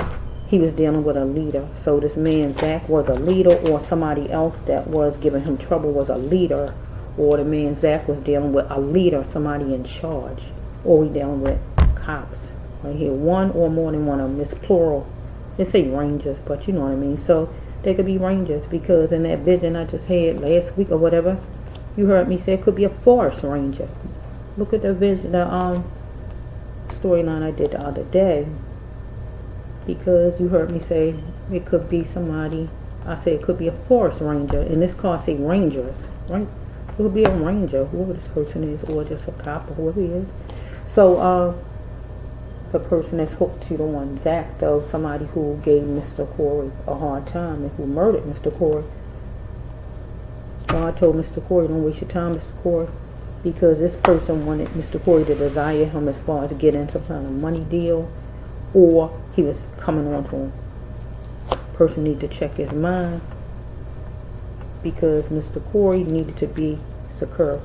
S1: he was dealing with a leader. So this man Zach was a leader, or somebody else that was giving him trouble was a leader, or the man Zach was dealing with a leader, somebody in charge, or we dealing with cops right here. One or more than one of them. It's plural. They say rangers, but you know what I mean. So they could be rangers, because in that vision I just had last week or whatever, you heard me say it could be a forest ranger. Look at the vision, the storyline I did the other day, because you heard me say it could be somebody. I said it could be a forest ranger, and this card say rangers, right? It could be a ranger, whoever this person is, or just a cop, or whoever he is. So the person that's hooked to the one Zach, though, somebody who gave Mr. Corey a hard time and who murdered Mr. Corey. God told Mr. Corey, don't waste your time, Mr. Corey, because this person wanted Mr. Corey to desire him as far as to get in some kind of money deal, or he was coming on to him. Person needed to check his mind, because Mr. Corey needed to be secure.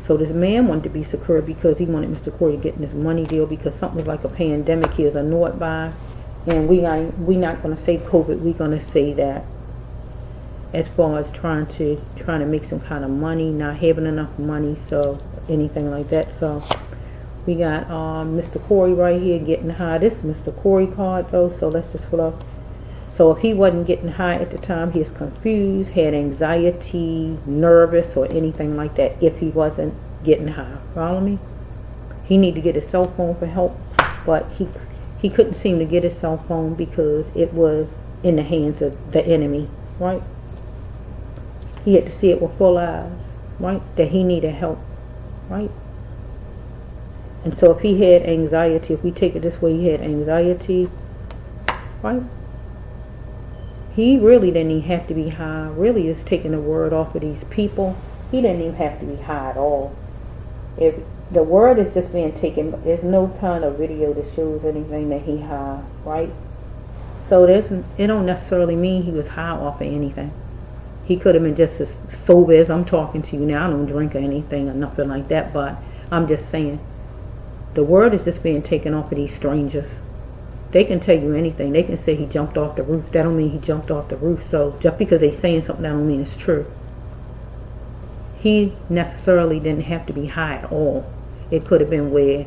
S1: So this man wanted to be secure because he wanted Mr. Corey to get in this money deal, because something was like a pandemic he was annoyed by. And we not going to say COVID, we're going to say that as far as trying to make some kind of money, not having enough money, so anything like that. So we got Mr. Corey right here getting high. This is Mr. Corey card though, so let's just flow. So if he wasn't getting high at the time, he was confused, had anxiety, nervous, or anything like that. If he wasn't getting high, follow me? He needed to get his cell phone for help, but he couldn't seem to get his cell phone because it was in the hands of the enemy, right? He had to see it with full eyes, right? That he needed help, right? And so if he had anxiety, if we take it this way, he had anxiety, right? He really didn't even have to be high. Really is taking the word off of these people. He didn't even have to be high at all. If the word is just being taken, there's no kind of video that shows anything that he high, right? So it don't necessarily mean he was high off of anything. He could have been just as sober as I'm talking to you now. I don't drink or anything or nothing like that, but I'm just saying the word is just being taken off of these strangers. They can tell you anything. They can say he jumped off the roof. That don't mean he jumped off the roof. So just because they're saying something, that don't mean it's true. He necessarily didn't have to be high at all. It could have been where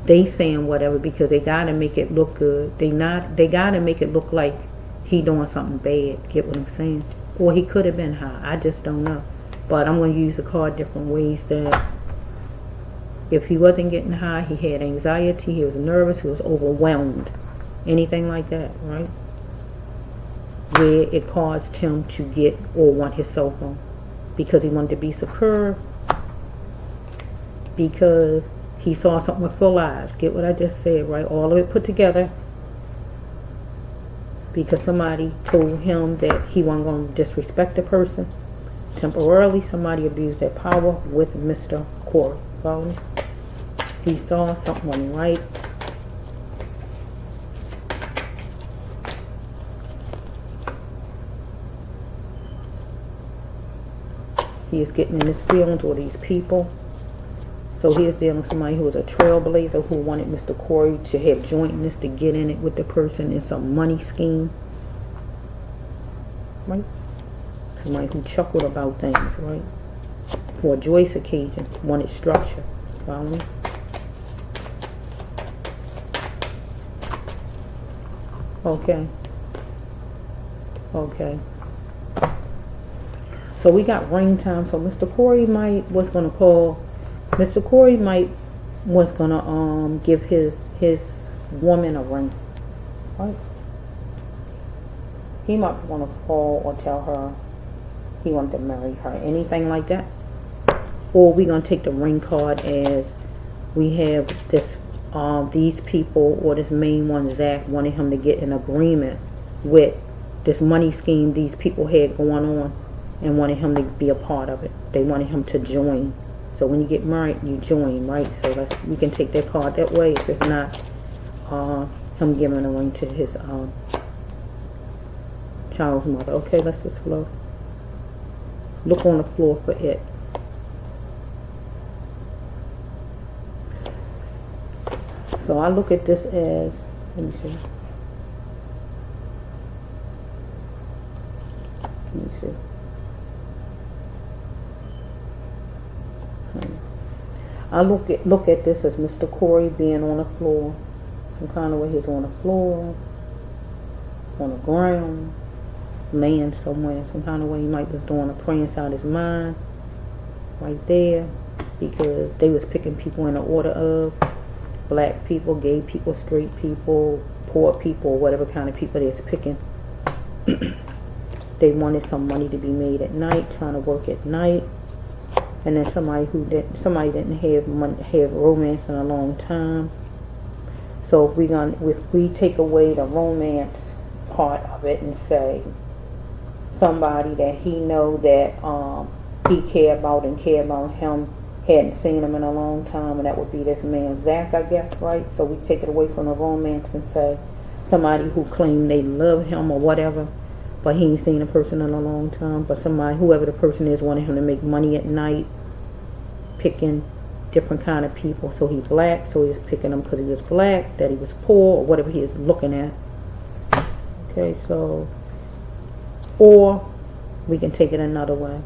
S1: they saying whatever because they gotta make it look good. They gotta make it look like he doing something bad. Get what I'm saying? Or he could have been high. I just don't know. But I'm going to use the card different ways. That if he wasn't getting high, he had anxiety, he was nervous, he was overwhelmed. Anything like that, right? Where it caused him to get or want his cell phone. Because he wanted to be secure. Because he saw something with full eyes. Get what I just said, right? All of it put together. Because somebody told him that he wasn't going to disrespect the person. Temporarily, somebody abused their power with Mr. Corey. Follow me? He saw something wasn't right. He is getting in his feelings with these people. So he is dealing with somebody who was a trailblazer who wanted Mr. Corey to have jointness to get in it with the person in some money scheme. Right? Somebody who chuckled about things, right? For a joyous occasion, wanted structure. Follow me? Okay. Okay. So we got ring time. So Mr. Corey was gonna give his woman a ring. Right? He might want to call or tell her he wanted to marry her. Anything like that. Or we're gonna take the ring card as we have this these people, or this main one, Zach, wanted him to get an agreement with this money scheme these people had going on, and wanted him to be a part of it. They wanted him to join. So when you get married, you join, right? So we can take that card that way. If it's not him giving a ring to his child's mother. Okay, let's just flow. Look on the floor for it. So I look at this as, let me see. I look at this as Mr. Corey being on the floor. Some kind of way he's on the floor, on the ground, laying somewhere. Some kind of way he might was doing a prayer inside his mind. Right there. Because they was picking people in the order of black people, gay people, straight people, poor people, whatever kind of people they was picking. They wanted some money to be made at night, trying to work at night. And then somebody didn't have romance in a long time. So if we take away the romance part of it and say somebody that he know that he care about him, hadn't seen him in a long time, and that would be this man Zach, I guess, right? So we take it away from the romance and say somebody who claimed they love him or whatever, but he ain't seen a person in a long time. But somebody, whoever the person is, wanted him to make money at night, picking different kind of people. So he's black, so he's picking them because he was black, that he was poor, or whatever he is looking at. Okay, so, or we can take it another way.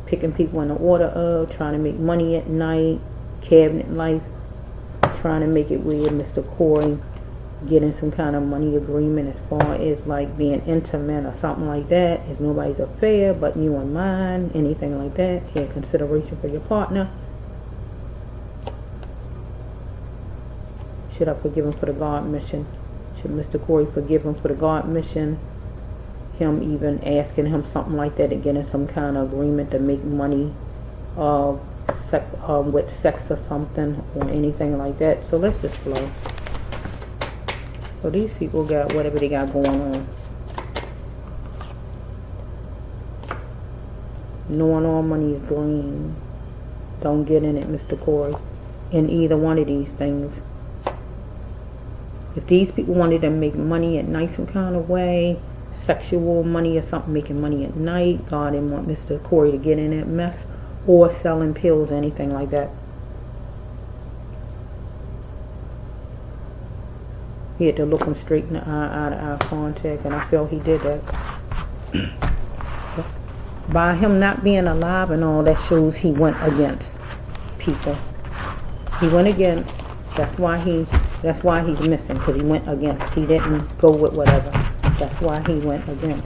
S1: Picking people in the order of trying to make money at night, cabinet life, trying to make it where Mr. Corey getting some kind of money agreement as far as like being intimate or something like that. It's nobody's affair but you and mine, anything like that. Have consideration for your partner. Should I forgive him for the God mission? Should Mr. Corey forgive him for the God mission? Him even asking him something like that and getting some kind of agreement to make money with sex or something or anything like that. So let's just flow. So these people got whatever they got going on. Knowing all money is green. Don't get in it, Mr. Corey. In either one of these things. If these people wanted to make money at night some kind of way, sexual money or something, making money at night, God didn't want Mr. Corey to get in that mess, or selling pills, anything like that. He had to look him straight in the eye, eye-to-eye contact, and I felt he did that. By him not being alive and all, that shows he went against people. He went against. That's why he's missing, because he went against. He didn't go with whatever. That's why he went again.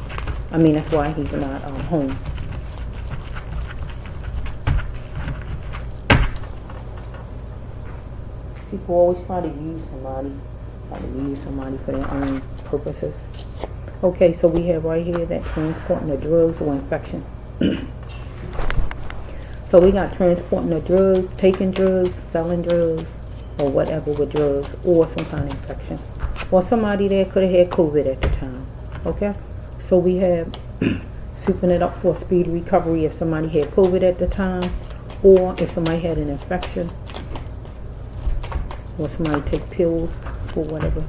S1: I mean, that's why he's not home. People always try to use somebody for their own purposes. Okay, so we have right here that transporting the drugs or infection. So we got transporting the drugs, taking drugs, selling drugs, or whatever with drugs, or some kind of infection. Or somebody that could have had COVID at the time. Okay? So we have souping it up for a speedy recovery if somebody had COVID at the time, or if somebody had an infection, or somebody take pills or whatever.